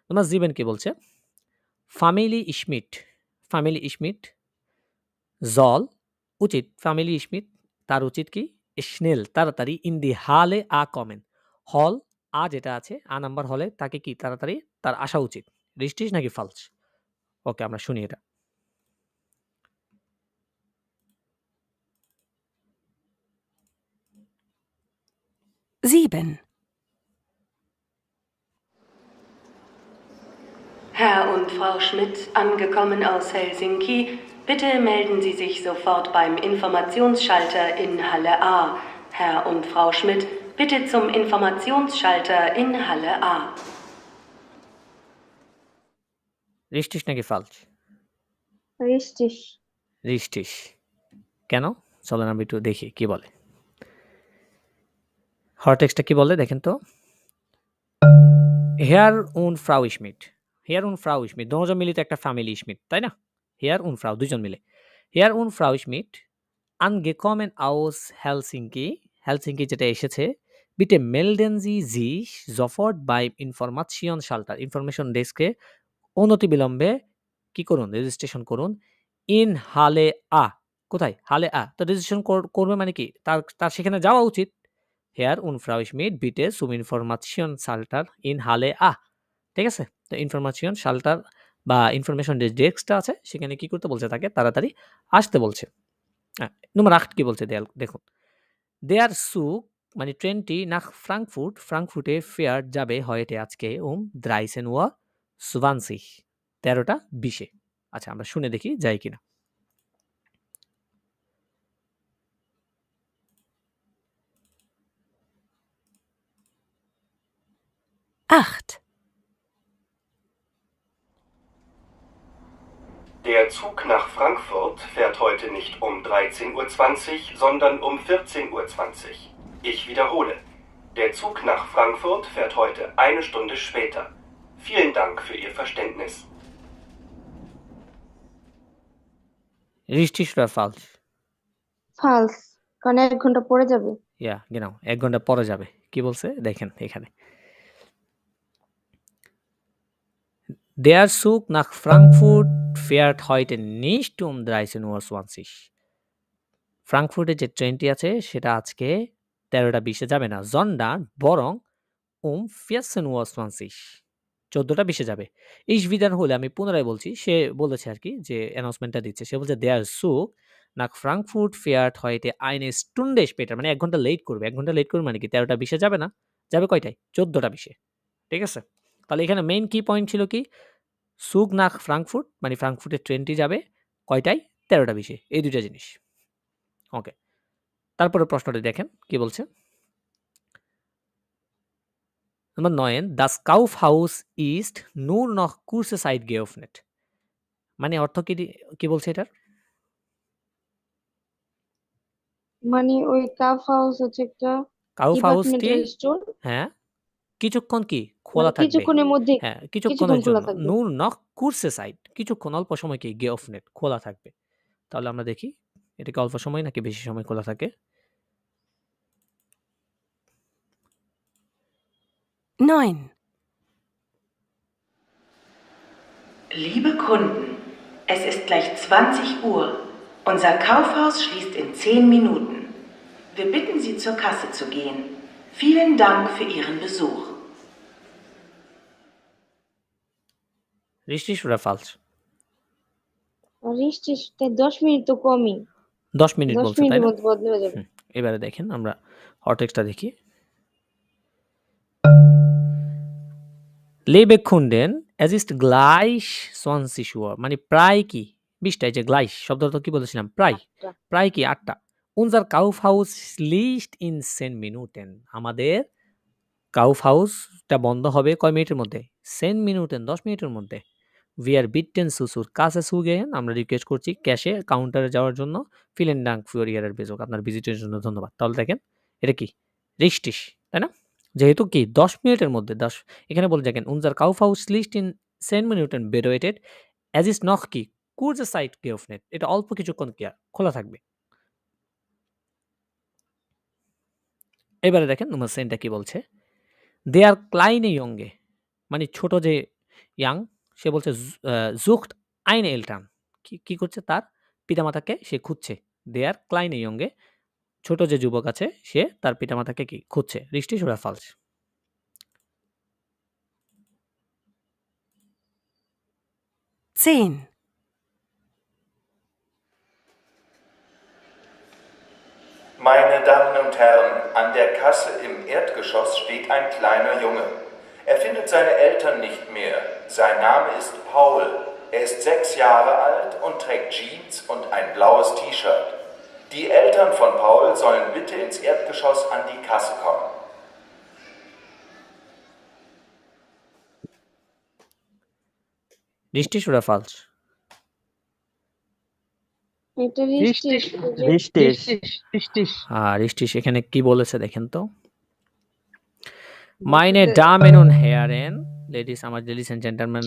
নোমাস জিবেন কি বলছে? ফামিলি ইশমিট জল উচিত, ফ্যামিলি ইশমিট তার উচিত কি স্নেল তাড়াতাড়ি ইন দি হালে আ কমেন হল আ যেটা আছে আ নাম্বার হলে তাকে কি তাড়াতাড়ি তার আসা উচিত, রিস্টিস নাকি ফালস? ওকে আমরা শুনি এটা। Sieben. Herr und Frau Schmidt, angekommen aus Helsinki, bitte melden Sie sich sofort beim Informationsschalter in Halle A. Herr und Frau Schmidt, bitte zum Informationsschalter in Halle A. রিস্টিস নাকি ফালস? রিস্টিস। রিস্টিস। কেন? চলেন আমি একটু দেখি কি বলে। হরটেক্সটা কি বলে দেখেন তো। হেয়ার উন ফ্রাউ ইশমিট, হেয়ার উন ফ্রাউ ইশমিট দুজন মিলে তো একটা ফ্যামিলি ইশমিট, তাই না? হেয়ার উন ফ্রাউ দুজন মিলে। হেয়ার উন ফ্রাউ ইশমিট angekommen aus Helsinki, হেলসিঙ্কি যেটা এসেছে, bitte melden Sie sich sofort beim Informationsschalter, information ডেস্কে অনতিবিলম্বে কি করুন, রেজিস্ট্রেশন করুন ইন হালে আ। কোথায়? হালে আ। তো রেজিস্ট্রেশন করবে মানে কি তার সেখানে যাওয়া উচিত। হেয়ার উন ফ্রাউ ইশমিট বিটে সুম ইনফরমেশন শাল্টার ইন হালে আ। ঠিক আছে? তো ইনফরমেশন শাল্টার বা ইনফরমেশন ডেস্কটা আছে সেখানে কি করতে বলছে, তাকে তাড়াতাড়ি আসতে বলছে। নম্বর 8 কি বলছে দেখুন। দেয়ার সুক মানে ট্রেনটি না ফ্রাঙ্কফুটে ফেয়ার যাবে হয়েটে আজকে 13 Uhr 20, 13টা 20-এ। আচ্ছা আমরা শুনে দেখি যাই কিনা। Acht. Der Zug nach Frankfurt fährt heute nicht um 13:20 Uhr, sondern um 14:20 Uhr. Ich wiederhole. Der Zug nach Frankfurt fährt heute eine Stunde später. Vielen Dank für Ihr Verständnis. Richtig oder falsch? ফালস, কারণ 1 ঘন্টা পরে যাবে। Ja, genau, 1 ঘন্টা পরে যাবে। কি বলছে দেখেন এখানে। Der Zug nach Frankfurt fährt heute nicht um 13:20 Uhr. ফ্রাঙ্কফুর্টে যে ট্রেনটি আছে সেটা আজকে 13টা 20-এ যাবে না, sondern বরং 14:20 Uhr 14টা 20-এ যাবে। Ich wiederhole, আমি পুনরায় বলছি, সে বলেছে আর কি যে অ্যানাউন্সমেন্টটা দিচ্ছে, সে বলছে der Zug nach Frankfurt fährt heute eine Stunde später, মানে 1 ঘন্টা লেট করবে। 1 ঘন্টা লেট করবে মানে কি 13টা 20-এ যাবে না, যাবে কয়টায়? 14টা 20-এ। ঠিক আছে? তাহলে এখানে মেইন কি পয়েন্ট ছিল কি? Zug nach Frankfurt মানে ফ্রাঙ্কফুটের ট্রেনটি যাবে কয়টায়? 13টা 20-এ। এই দুইটা জিনিস। ওকে, তারপরে প্রশ্নটি দেখেন কি বলছে। Nummer 9, das Kaufhaus ist nur noch kurze Zeit geöffnet. মানে অর্থ কি বলছে এটার? মানে ওই কাফ হাউস হচ্ছে একটা কাউফহাউসটি ডিপার্টমেন্টাল স্টোর, হ্যাঁ কিছুক্ষণ কি মানে খোলা থাকবে। কিছুক্ষণের মধ্যে হ্যাঁ কিছুক্ষণ কিছুক্ষণের খোলা জন্য। থাকবে। nur noch kurze Zeit, কিছুক্ষণ অল্প সময় কি geöffnet খোলা থাকবে। তাহলে আমরা দেখি এটা কি অল্প সময় নাকি বেশি সময় খোলা থাকে। 9. Liebe Kunden, es ist gleich 20 Uhr. Unser Kaufhaus schließt in 10 Minuten. Wir bitten Sie, zur Kasse zu gehen. Vielen Dank für Ihren Besuch. Richtig oder falsch? রিস্টিস 10 minute তো কমই। 10 মিনিট 10 বলছে তাই মিনিটের না? মধ্যে বদলে হয়ে যাবে। এবারে দেখেন আমরা হরটেক্সটা দেখি। Liebe Kunden, es ist gleich 20 Uhr, মানে প্রায় কি 20টা, এই যে গ্লাইশ শব্দটা তো কি বলেছিলাম? প্রায়। 8টা। প্রায় কি 8টা। Unser Kaufhaus schließt in 10 Minuten. আমাদের কাউফহাউসটা বন্ধ হবে কয় মিনিটের মধ্যে? 10 Minuten, 10 মিনিটের মধ্যে। Wir bitten Sie zur Kasse zu gehen. আমরা রিকোয়েস্ট করছি ক্যাশে কাউন্টারে যাওয়ার জন্য। Vielen Dank für Ihre Besuch. আপনার ভিজিটের জন্য ধন্যবাদ। তাহলে দেখেন এটা কি? Richtig, তাই না? যেহেতু কি 10 মিনিটের মধ্যে এখানে বলে দেখেন Unser Kaufhaus schließt in 10 Minuten bedeutet es ist noch কি kurze Zeit geöffnet. এটা অল্প কিছুক্ষণ কি খোলা থাকবে। এবারে দেখেন Nummer 10টা কি বলছে? Der kleine Junge মানে ছোট যে ইয়াং সে বলছে sucht eine Eltern কি করছে? তার পিতামাতাকে সে খুঁজছে। Der kleine Junge ছোট যে যুবক আছে সে তার পিতামাতাকে কি খুঁজছে। Richtig oder falsch? Zehn. Meine Damen und Herren, an der Kasse im Erdgeschoss steht ein kleiner Junge. Er findet seine Eltern nicht mehr. Sein Name ist Paul. Er ist 6 Jahre alt und trägt Jeans und ein blaues T-Shirt. Die Eltern von Paul sollen bitte ins Erdgeschoss an die Kasse kommen. Richtig oder falsch? এটা richtig। richtig। richtig এখানে কি বলেছে দেখেন তো? Meine Damen und Herren, Ladies and Gentlemen,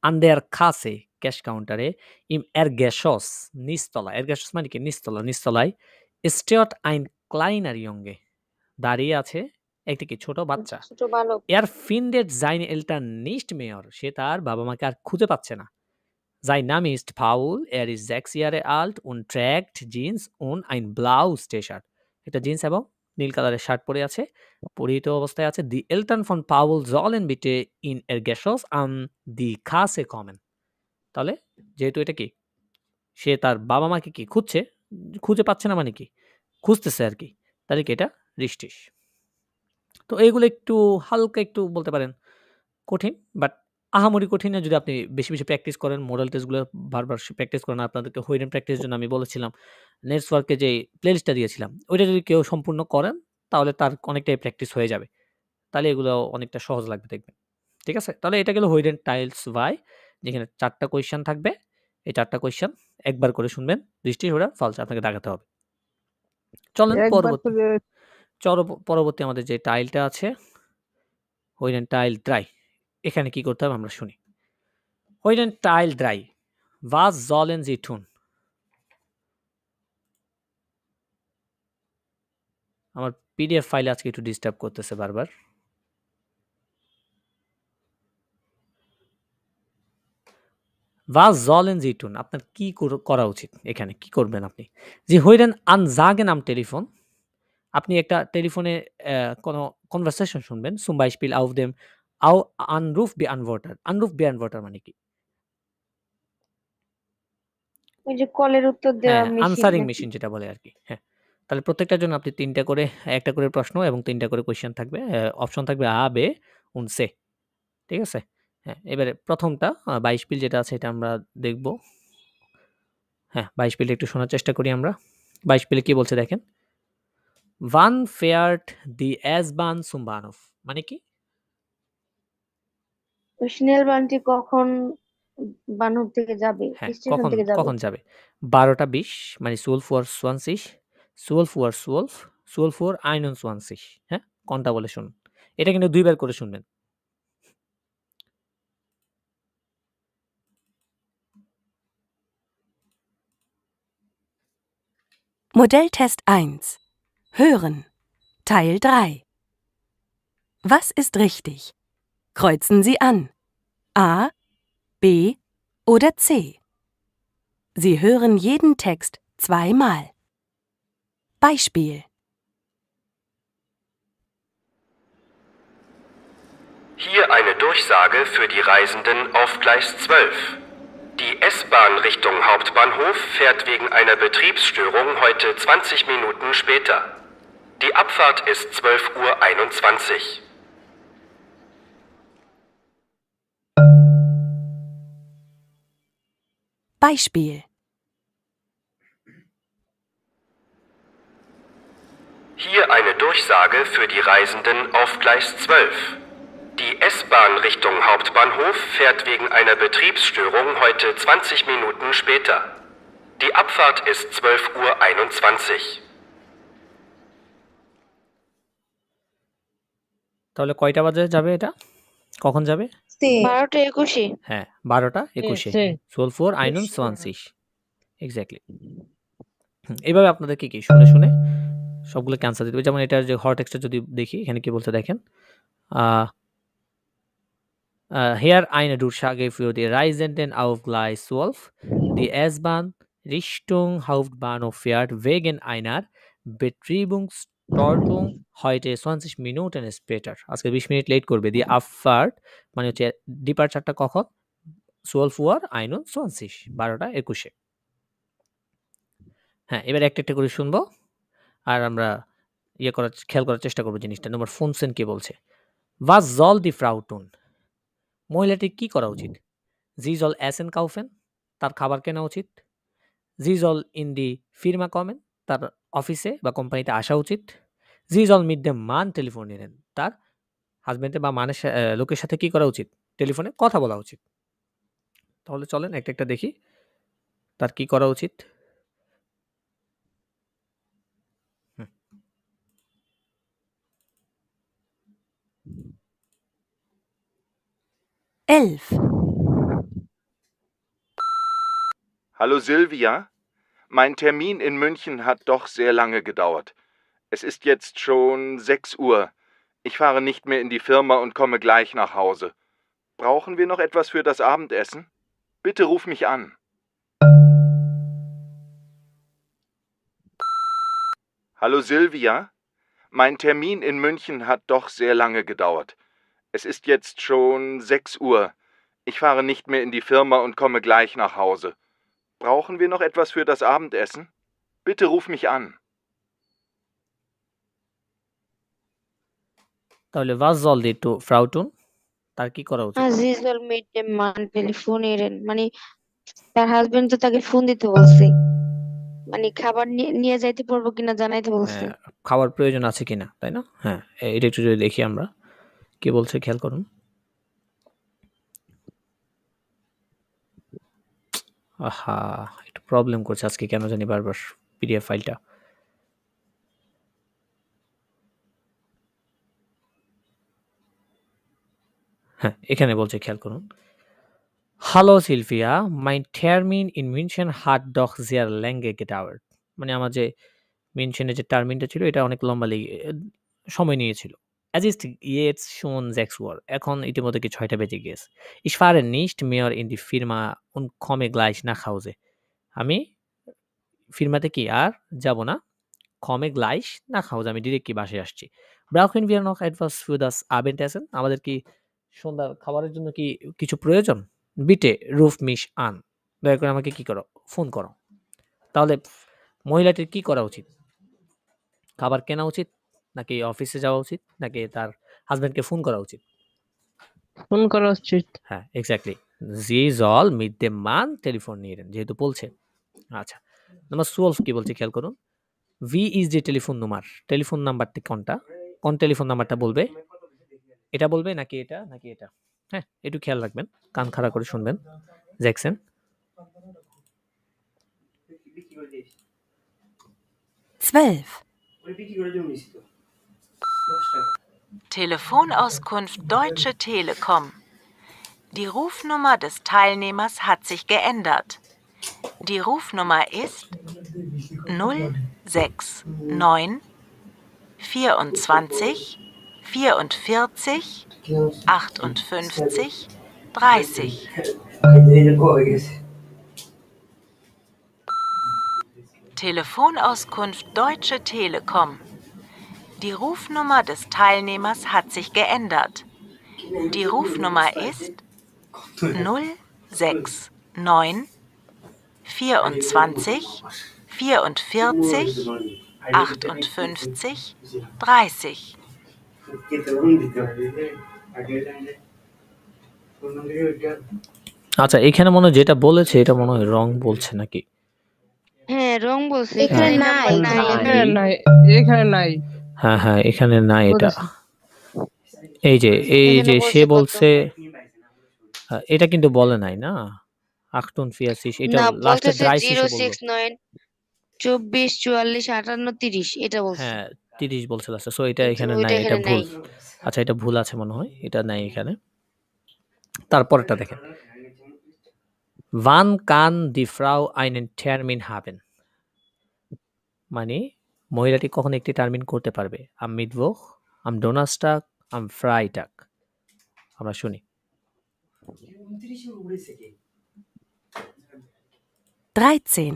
an der Kasse, cash কাউন্টারে, im Erdgeschoss, নিচতলা, Erdgeschoss মানে কি? নিচতলায়, steht ein kleiner Junge, দাঁড়িয়ে আছে একটি কি ছোট বাচ্চা। ছোট বালক। Er findet seine Eltern nicht mehr, সে তার বাবা মাকে আর খুঁজে পাচ্ছে না। Sein Name ist Paul, er ist 6 Jahre alt und trägt Jeans und ein blaues T-Shirt. একটা জিন্স এবং নীল কালারের শার্ট পরে আছে, পরিহিত অবস্থায় আছে। Die Eltern von Paul sollen bitte in Erdgeschoss an die Kasse kommen. তাহলে যেহেতু এটা কি সে তার বাবা মাকে কি খুঁজে পাচ্ছে না মানে কি খুঁজতেছে আর কি, তাহলে কি এটা richtig। তো এইগুলো একটু হালকা একটু বলতে পারেন কঠিন, বাট আহামরি কঠিন না যদি আপনি বেশি বেশি প্র্যাকটিস করেন, মডেল টেস্টগুলো বারবার প্র্যাকটিস করেন। আপনাদেরকে হোয়েডেন প্র্যাকটিসের জন্য আমি বলেছিলাম নেটওয়ার্কে যে প্লেলিস্টটা দিয়েছিলাম ওইটা যদি কেউ সম্পূর্ণ করেন তাহলে তার অনেকটাই প্র্যাকটিস হয়ে যাবে, তাহলে এগুলো অনেকটা সহজ লাগবে দেখবেন। ঠিক আছে, তাহলে এটা গেল হোয়েডেন টাইলস ভাই, যেখানে 4টা কোয়েশ্চেন থাকবে। এই 4টা কোয়েশ্চেন একবার করে শুনবেন, দৃষ্টি ওরা ফালস আপনাকে দেখাতে হবে। চলেন পরবর্তী আমাদের যে টাইলটা আছে হোয়েডেন টাইল ড্রাই, এখানে কি করতে হবে আমরা শুনি। হোয়েডেন টাইল ড্রাই, was sollen sie tun? আমার পিডিএফ ফাইলে আজকে একটু ডিস্টার্ব করতেছে বারবার। was sollen sie tun? আপনার কি করা উচিত, এখানে কি করবেন আপনি? Sie hören Ansagen am Telefon, আপনি একটা টেলিফোনে কোনো কনভারসেশন শুনবেন, zum Beispiel auf dem Anrufbeantworter। Anrufbeantworter মানে কি? ওই যে কলের উত্তর দেওয়া মেশিন, আনসারিং মেশিন যেটা বলে আর কি। হ্যাঁ, তাহলে প্রত্যেকটার জন্য আপনি 3টা করে, একটা করে প্রশ্ন এবং 3টা করে কোয়েশ্চেন থাকবে, অপশন থাকবে আ, বে und সে। ঠিক আছে, হ্যাঁ। এবারে প্রথমটা 22 পিল যেটা আছে এটা আমরা দেখব। হ্যাঁ, 22 পিলটা একটু শোনার চেষ্টা করি আমরা। 22 পিলে কি বলছে দেখেন, wann fährt die S-Bahn zum Bahnhof? মানে কি? ওই স্নেল বানটি কখন বানহোফ থেকে যাবে, হ্যাঁ, স্টেশন থেকে যাবে? কখন যাবে? 12:20 মানে 12:20, 12:12, 12:21। হ্যাঁ, কোনটা বলে শুনুন। এটা কিন্তু 2বার করে শুনবেন। Modelltest 1. Hören. Teil 3. Was ist richtig? Kreuzen Sie an. A, B oder C. Sie hören jeden Text 2-mal. Beispiel. Hier eine Durchsage für die Reisenden auf Gleis 12. Die S-Bahn Richtung Hauptbahnhof fährt wegen einer Betriebsstörung heute 20 Minuten später. Die Abfahrt ist 12:21 Uhr. Beispiel. Hier eine Durchsage für die Reisenden auf Gleis 12. Die S-Bahn Richtung Hauptbahnhof fährt wegen einer Betriebsstörung heute 20 Minuten später. Die Abfahrt ist 12:21 Uhr. তাহলে কয়টা বাজে যাবে এটা? কখন যাবে? 12:21 হ্যাঁ 12:21 12:21 exactly. এইভাবে আপনাদেরকে কি শুনে শুনে সবগুলো ক্যান্সার দিতে হবে। যেমন এটার যে হট টেক্সটটা যদি দেখি এখানে কি বলছে দেখেন, hier eine Durchsage für die Reisenden auf Gleis 12. Die S-Bahn Richtung Hauptbahnhof fährt wegen einer Betriebsstörung heute 20 Minuten später. আজকে 20 মিনিট লেট করবে। Die Abfahrt মানে হচ্ছে ডিপারচারটা কখন? 12:21 12:21। হ্যাঁ, এবার একটা একটা করে শুনবো আর আমরা খেয়াল করার চেষ্টা করবো জিনিসটা। নম্বর ফুনসেন কি বলছে? Was soll die Frau tun? মহিলাটির কি করা উচিত? Sie soll essen kaufen, তার খাবার কেনা উচিত। Sie soll in die Firma kommen, তার অফিসে বা কোম্পানিতে আসা উচিত। Sie soll mit dem Mann telefonieren, তার হাজবেন্ডের বা লোকের সাথে কি করা উচিত? টেলিফোনে কথা বলা উচিত। তাহলে চলেন একটা একটা দেখি তার কি করা উচিত। 11. Hallo Silvia, mein Termin in München hat doch sehr lange gedauert. Es ist jetzt schon 6 Uhr. Ich fahre nicht mehr in die Firma und komme gleich nach Hause. Brauchen wir noch etwas für das Abendessen? Bitte ruf mich an. Hallo Silvia, mein Termin in München hat doch sehr lange gedauert. Es ist jetzt schon 6 Uhr. Ich fahre nicht mehr in die Firma und komme gleich nach Hause. Brauchen wir noch etwas für das Abendessen? Bitte ruf mich an. তাহলে was soll die Frau tun? তার কি করা উচিত? Sie soll mit dem Mann telefonieren, মানে তার husband তো তাকে phone দিতে বলছে, মানে খাবার নিয়ে যাইতে পারবো কিনা জানাইতে বলছে। খাবার প্রয়োজন আছে কিনা, তাই না? হ্যাঁ, এটা একটু যদি দেখি আমরা কি বলছে খেয়াল করুন। আহা, একটু প্রবলেম করছে আজকে কেন জানি বারবার পিডিএফ ফাইলটা। হ্যাঁ, এখানে বলছে খেয়াল করুন। Hallo Silvia, mein Termin in München hat doch sehr lange gedauert. মানে আমার যে মিনশনের যে টার্মিনটা ছিল এটা অনেক লম্বা সময় নিয়েছিল। Es ist jetzt schon 6 Uhr. এখন ইতিমধ্যে কি 6টা বেজে গিয়েছে। Ich fahre nicht mehr in die Firma und komme gleich nach Hause. আমি ফিরমাতে কি আর যাব না। komme gleich nach Hause, আমি ডিরেক্ট কি বাসায় আসছি। Brauchen wir noch etwas für das Abendessen? আমাদের কি সন্ধ্যার খাবারের জন্য কি কিছু প্রয়োজন? Bitte ruf mich an. দয়া করে আমাকে কি করো? ফোন করো। তাহলে মহিলাটির কি করা উচিত? খাবার কেনা উচিত নাকি অফিসে যাওয়া উচিত নাকি তার হাজবেন্ডকে ফোন করা উচিত? ফোন করা উচিত। হ্যাঁ, exactly. Sie soll mit dem Mann telefonieren, যেহেতু বলছে। আচ্ছা, নাম্বার 12 কি বলছে খেয়াল করুন। Wie ist die Telefonnummer? Telephone নাম্বারটি কোনটা? কোন টেলিফোন নাম্বারটা বলবে? এটা বলবে নাকি এটা নাকি এটা? হ্যাঁ, একটু খেয়াল রাখবেন, কান খাড়া করে শুনবেন। Jackson 12. Telefonauskunft Deutsche Telekom. Die Rufnummer des Teilnehmers hat sich geändert. Die Rufnummer ist 069 24 44 58 30. Telefonauskunft Deutsche Telekom. Die Rufnummer des Teilnehmers hat sich geändert. Die Rufnummer ist 069 24 44 58 30. আচ্ছা, এখানে মনে হয় যেটা বলেছে এটা মনে হয় রং বলছে নাকি? হ্যাঁ রং বলছে হ্যাঁ এখানে নাই নাই এখানে নাই, এখানে নাই। হ্যাঁ হ্যাঁ এখানে নাই এটা। বলেছে। এই যে এখানে সে বলছে কত বলছে এটা কিন্তু বলে নাই না। আখটুন ফিয়াসিস এটা না লাস্টে বলতেছে ড্রাই জিরো ফিশে বললো। সিক্স নাইন 24 44 58 30 এটা বলছে হ্যাঁ 30 বলছে লাস্টে, সো এটা কিন্তু এখানে ওইটা নাই, এটা এখানে ভুল। নাই আচ্ছা এটা ভুল আছে মনে হয়, এটা নাই এখানে। তারপরটা দেখেন, Wann kann die Frau einen Termin haben? মানে মহিলাটি কখন একটি টার্মিন করতে পারবে? Am Mittwoch, am Donnerstag, am Freitag. আমরা শুনি। 13.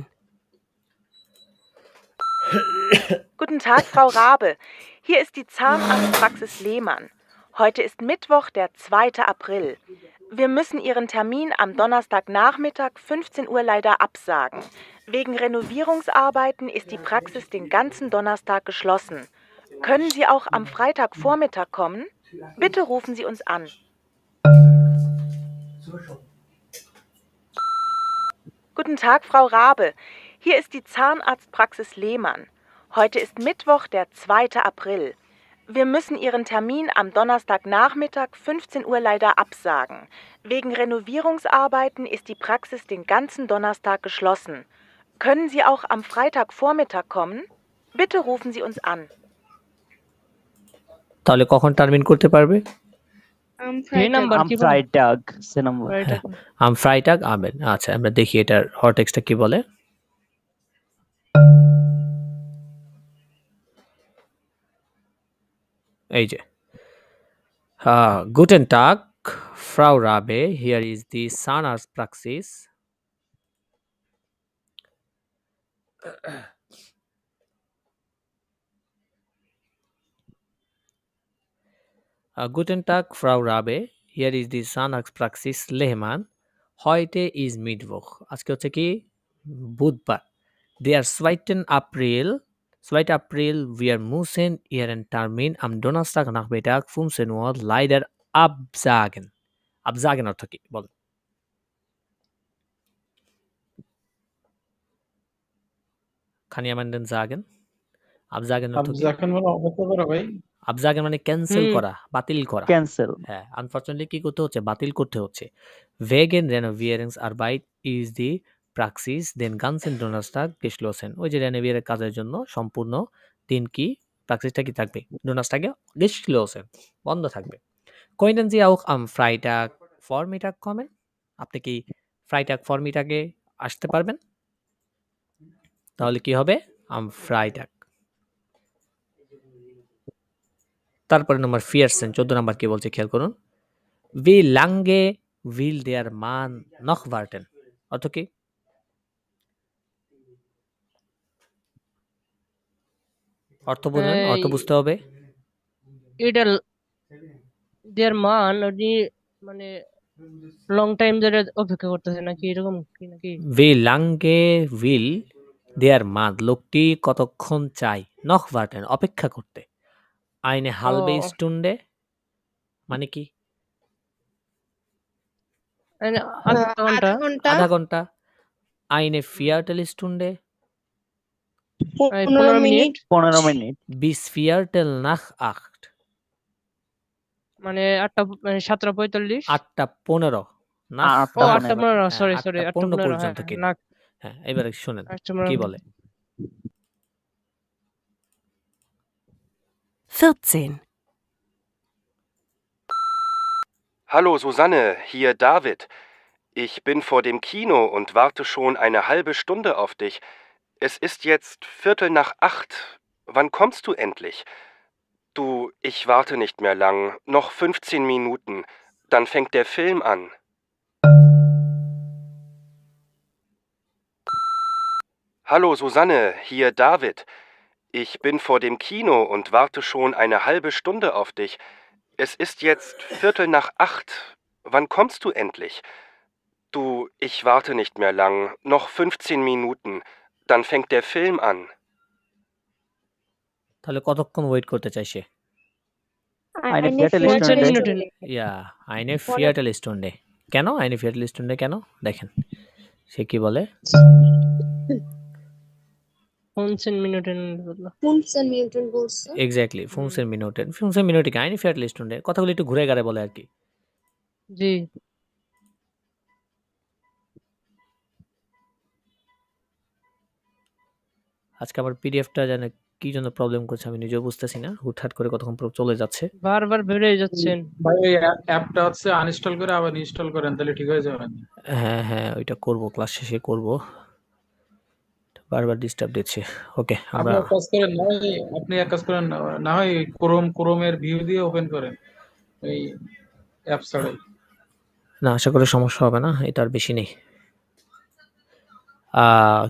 Guten Tag, Frau Rabe. Hier ist die Zahnarztpraxis Lehmann. Heute ist Mittwoch, der 2. April. Wir müssen Ihren Termin am Donnerstagnachmittag 15 Uhr leider absagen. Wegen Renovierungsarbeiten ist die Praxis den ganzen Donnerstag geschlossen. Können Sie auch am Freitagvormittag kommen? Bitte rufen Sie uns an. Guten Tag, Frau Rabe. Hier ist die Zahnarztpraxis Lehmann. Heute ist Mittwoch, der 2. April. Wir müssen Ihren Termin am Donnerstagnachmittag 15 Uhr leider absagen. Wegen Renovierungsarbeiten ist die Praxis den ganzen Donnerstag geschlossen. Können Sie auch am Freitagvormittag kommen? Bitte rufen Sie uns an. তাহলে কখন Termin করতে পারবে? এই number কি বলে? ফ্রাইটাগ সে number. Freitag। Am Freitag Abend। আচ্ছা আমরা দেখি এটার হট টেক্সটটা কি বলে। এই যে Guten Tag, Frau Rabe. Here is the Zahnarztpraxis. Guten Tag, Frau Rabe. Here is the Zahnarztpraxis Lehmann. Heute ist Mittwoch. আজকে হচ্ছে কি বুধবার। Der 2. April. 2. April, wir müssen Ihren Termin am Donnerstagnachmittag 15 Uhr leider absagen. Absagen অর্থ কি বল? Kann jemand denn sagen? Absagen অর্থ কি? Absagen মানে cancel করা, বাতিল করা। ক্যান্সেল। হ্যাঁ, আনফরচুনেটলি কি করতে হচ্ছে? বাতিল করতে হচ্ছে। Wegen Renovierungsarbeit ist die Praxis den ganzen Donnerstag geschlossen. ওই যে রেনোভিয়ের কাজের জন্য সম্পূর্ণ দিন কি প্র্যাকটিসটা কি থাকবে? Donnerstag geschlossen, বন্ধ থাকবে। Können Sie auch am Freitag Vormittag kommen? আপনি কি Freitag Vormittag এ আসতে পারবেন? তাহলে কি হবে? Am Freitag। তারপরে নম্বর 14 নাম্বার কি বলছে খেয়াল করুন। Wie lange will der Mann noch warten? অর্থ কি? অর্থ বলুন, অর্থ বুঝতে হবে। এটা দেয়ার মান উনি মানে লং টাইম ধরে অপেক্ষা করতেছে নাকি এরকম কি নাকি? Wie lange will der Mann, লোকটি কতক্ষণ চাই noch warten অপেক্ষা করতে। Eine halbe Stunde মানে কি? আধা ঘন্টা। আধা ঘন্টা। Eine Viertelstunde 15 minute. 15 minute. Bis Viertel nach 8 মানে 7:45। 8:15 না? ও 8:15 সরি 8:15 পর্যন্ত কি? না হ্যাঁ, এবারে শুনেন কি বলে। 14. Hallo Susanne, hier David. Ich bin vor dem Kino und warte schon eine halbe Stunde auf dich. Es ist jetzt 7:45. Wann kommst du endlich? Du, ich warte nicht mehr lang. Noch 15 Minuten. Dann fängt der Film an. Hallo Susanne, hier David. Ich bin vor dem Kino und warte schon eine halbe Stunde auf dich. Es ist jetzt 7:45. Wann kommst du endlich? Du, ich warte nicht mehr lang. Noch 15 Minuten. Dann fängt der Film an. তাহলে কতক্ষণ wait করতে চাই সে? Eine Viertelstunde। Ja, eine Viertelstunde। কেন? Eine Viertelstunde কেন? দেখেন সে কি বলে। 15 Minuten বললো। 15 Minuten বলছে। Exactly 15 Minuten 15 Minuten eine Viertelstunde কথাগুলো একটু ঘুরে গাড়ে বলে আর কি। জি। আজকে আমার পিডিএফটা জানে কি জন্য প্রবলেম করছে আমি নিজেও বুঝতেছি না, হুটহাট করে কতক্ষণ পর চলে যাচ্ছে। বারবার বের হয়ে যাচ্ছেন। ভাই ওই অ্যাপটা হচ্ছে আনইনস্টল করে আবার ইনস্টল করেন, তাহলে ঠিক হয়ে যাবে। হ্যাঁ ওইটা করব, ক্লাস শেষে করব। বারবার ডিস্টার্ব দিচ্ছে। ওকে আমরা আপনি এক কাজ করেন, না হয় ক্রোমের ভিউ দিয়ে ওপেন করেন এই অ্যাপ ছাড়াই। না, আশা করি সমস্যা হবে না, এটা আর বেশি নেই।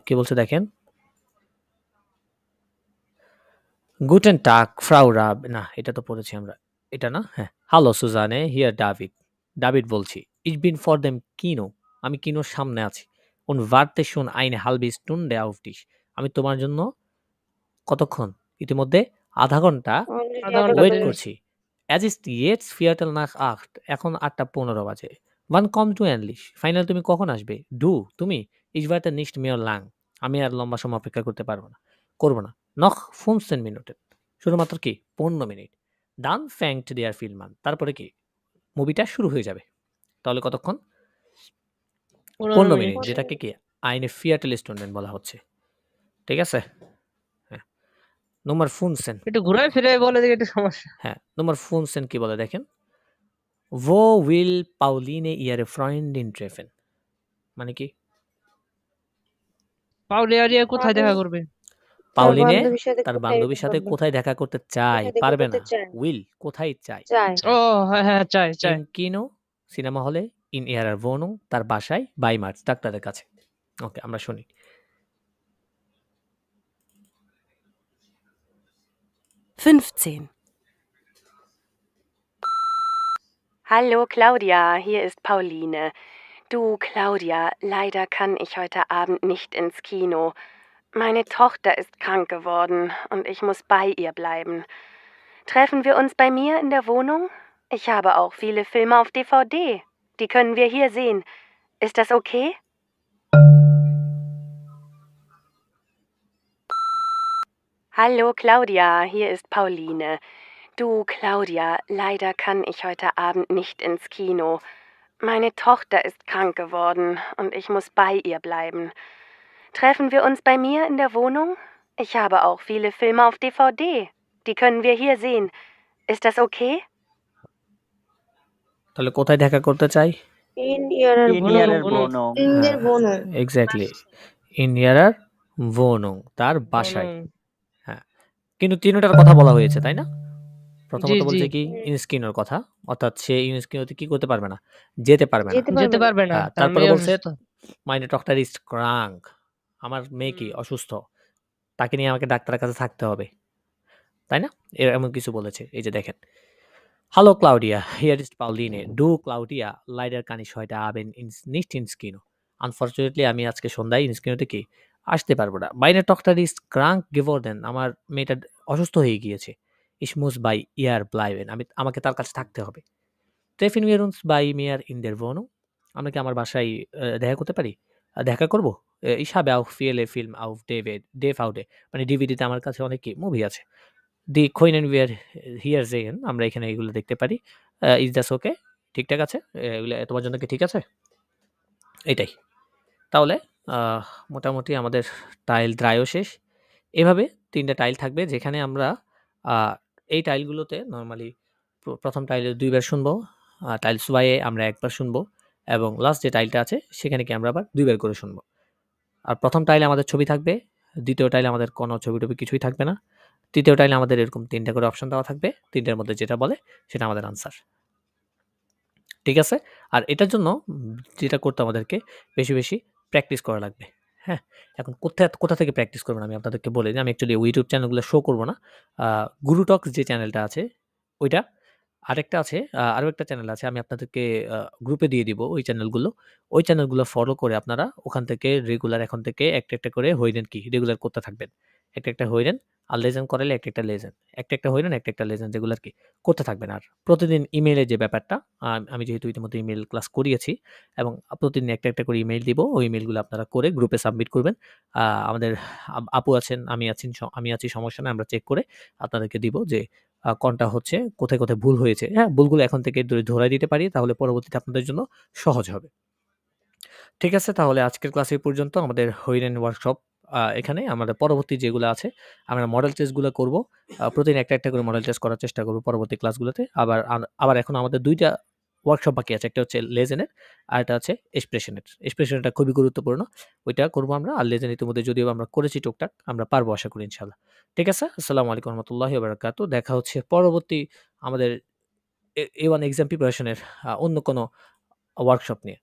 কি বলছে দেখেন, গুটেন টাগ ফ্রাউ রাব, না এটা তো পড়েছি আমরা, এটা না। হ্যাঁ, হ্যালো সুজানে, হিয়ার ডাভিড বলছি। ইচ বিন ফর দেম কিনো, আমি কিনোর সামনে আছি। উন ওয়ার্তে শুন আইনে হালবি স্টুন্ডে আউফ দিস, আমি তোমার জন্য কতক্ষণ, ইতিমধ্যে আধা ঘন্টা ওয়েট করছি। অ্যাজ ইস ইয়েটস ফিয়াটেল নাক 8, এখন 8:15 বাজে। ওয়ান কম টু এনলিশ, ফাইনাল তুমি কখন আসবে? তুমি ইচ ওয়ার্তে নিস্ট মেয়র লাং, আমি আর লম্বা সময় অপেক্ষা করবো না। নখ 15 মিনিটের, শুধুমাত্র কি 15 মিনিট। ডান ফ্যাংট দেয়ার ফিল্মান, তারপরে কি মুভিটা শুরু হয়ে যাবে। তাহলে কতক্ষণ? 15 মিনিট, যেটাকে কি আইনে ফিয়াটেল স্টুডেন্ট বলা হচ্ছে। ঠিক আছে, হ্যাঁ। নম্বর 15 একটু ঘুরে ফিরে বলে দিকে একটু সমস্যা। হ্যাঁ, নম্বর 15 কি বলে দেখেন, wo will Pauline ihre Freundin treffen, মানে কি? পাউলিয়ারিয়া কোথায় দেখা করবে? পাউলিনে তার বান্ধবীর সাথে কোথায় দেখা করতে চায়, পারবে না। উইল কোথায় চায়? ও হ্যাঁ চাই। ইন কিনো সিনেমা হলে, ইন ইয়ারার ভোনং তার বাসায়, বাই মার্চ ডাক্তারের কাছে। ওকে, আমরা শুনি। Hallo Claudia, hier ist Pauline. Du Claudia, leider kann ich heute Abend nicht ins Kino. Meine Tochter ist krank geworden und ich muss bei ihr bleiben. Treffen wir uns bei mir in der Wohnung? Ich habe auch viele Filme auf DVD. Die können wir hier sehen. Ist das okay? Hallo Claudia, hier ist Pauline. Du Claudia, leider kann ich heute Abend nicht ins Kino. Meine Tochter ist krank geworden und ich muss bei ihr bleiben. Treffen wir uns bei mir in der Wohnung? Ich habe auch viele Filme auf DVD. Die können wir hier sehen. Ist das okay? তাহলে কোথায় দেখা করতে চাই? In ihrer Wohnung. In der Wohnung. Exactly, ইন ইয়ারার ভোনং তার বাসায়। হ্যাঁ, কিন্তু তিনটার কথা বলা হয়েছে তাই না? প্রথমত বলছে কি ইনস্কিনোর কথা, অর্থাৎ সে ইনস্কিনোতে কি করতে পারবে না, যেতে পারবে না। তারপরে বলছে মাইনে টক্টার ইজ ক্রাঙ্ক, আমার মেয়ে কি অসুস্থ, তাকে নিয়ে আমাকে ডাক্তারের কাছে থাকতে হবে, তাই না? এমন কিছু বলেছে। এই যে দেখেন, হ্যালো ক্লাউডিয়া, হিয়ার ইজ পাউলিনে, ডু ক্লাউডিয়া লাইডার কানিশ heute Abend nicht ins Kino. Unfortunately আমি আজকে সন্ধ্যায় ইনস্কিনোতে কি আসতে পারবো না। মাইনে টক্টার ইজ ক্রাঙ্ক geworden, আমার মেয়েটা অসুস্থ হয়ে গিয়েছে। Ich muss bei ihr bleiben, আমাকে তার কাছে থাকতে হবে। Treffen wir uns bei mir in der Wohnung, আমরা কি আমার বাসায় দেখা করতে পারি, দেখা করব। Ich habe auch viele Filme auf DVD, মানে ডিভিডিতে আমার কাছে অনেক কি মুভি আছে। দি können wir hier sehen, আমরা এখানে এগুলো দেখতে পারি। Is that okay? ঠিকঠাক আছে, এগুলো তোমার জন্য কি ঠিক আছে? এটাই। তাহলে মোটামুটি আমাদের টাইল ড্রাইও শেষ। এভাবে 3টা টাইল থাকবে, যেখানে আমরা এই টাইলগুলোতে নরমালি প্রথম টাইলে 2 বার শুনবো, টাইল সুবাইয়ে আমরা 1 বার শুনবো, এবং লাস্ট যে টাইলটা আছে সেখানে কি আমরা আবার 2 বার করে শুনবো। আর প্রথম টাইলে আমাদের ছবি থাকবে, দ্বিতীয় টাইলে আমাদের কোনো ছবি-টবি কিছুই থাকবে না, তৃতীয় টাইলে আমাদের এরকম 3টা করে অপশন দেওয়া থাকবে, 3টার মধ্যে যেটা বলে সেটা আমাদের আনসার। ঠিক আছে? আর এটার জন্য যেটা করতে আমাদেরকে বেশি প্র্যাকটিস করা লাগবে। হ্যাঁ, এখন কোথা থেকে প্র্যাকটিস করবেন আমি আপনাদেরকে বলে দিই। আমি অ্যাকচুয়ালি ইউটিউব চ্যানেলগুলো শো করব না। গুরু টক্স যে চ্যানেলটা আছে ওইটা, আরেকটা আছে, আরও একটা চ্যানেল আছে, আমি আপনাদেরকে গ্রুপে দিয়ে দিব ওই চ্যানেলগুলো ফলো করে আপনারা ওখান থেকে রেগুলার এখন থেকে একটা করে হইলেন কি রেগুলার করতে থাকবেন। একটা হইরেন আর লেজেন্ড করাইলে একটা লেজেন্ড, একটা হইরেন একটা লেজেন্ড, যেগুলো আর কি করতে থাকবেন। আর প্রতিদিন ইমেইলে যে ব্যাপারটা, আমি যেহেতু ইতিমধ্যে ইমেইল ক্লাস করিয়েছি এবং প্রতিদিন একটা করে ইমেইল দিব, ওই ইমেইলগুলো আপনারা করে গ্রুপে সাবমিট করবেন। আমাদের আপু আছেন, আমি আছি, সমস্যা নাই, আমরা চেক করে আপনাদেরকে দিব যে কোনটা হচ্ছে, কোথায় ভুল হয়েছে। হ্যাঁ, ভুলগুলো এখন থেকে ধরাই দিতে পারি, তাহলে পরবর্তীতে আপনাদের জন্য সহজ হবে। ঠিক আছে, তাহলে আজকের ক্লাস এই পর্যন্ত। আমাদের হইরেন ওয়ার্কশপ এখানে আমাদের পরবর্তী যেগুলো আছে আমরা মডেল টেস্টগুলো করব। প্রতিদিন একটা করে মডেল টেস্ট করার চেষ্টা করব পরবর্তী ক্লাসগুলোতে। আবার এখন আমাদের 2টা ওয়ার্কশপ বাকি আছে। একটা হচ্ছে লেজেন্ডের আর একটা আছে এক্সপ্রেশনের। এক্সপ্রেশনটা খুবই গুরুত্বপূর্ণ। ওইটা করব আমরা। আর লেজেন্ড ইতিমধ্যে যদিও আমরা করেছি টুকটাক, আমরা পারবো আশা করি ইনশাআল্লাহ। ঠিক আছে? আসসালামু আলাইকুম ওয়া রাহমাতুল্লাহি ওয়া বারাকাতুহু। দেখা হচ্ছে পরবর্তী আমাদের A1 এক্সাম প্রিপারেশনের অন্য কোনো ওয়ার্কশপ নিয়ে।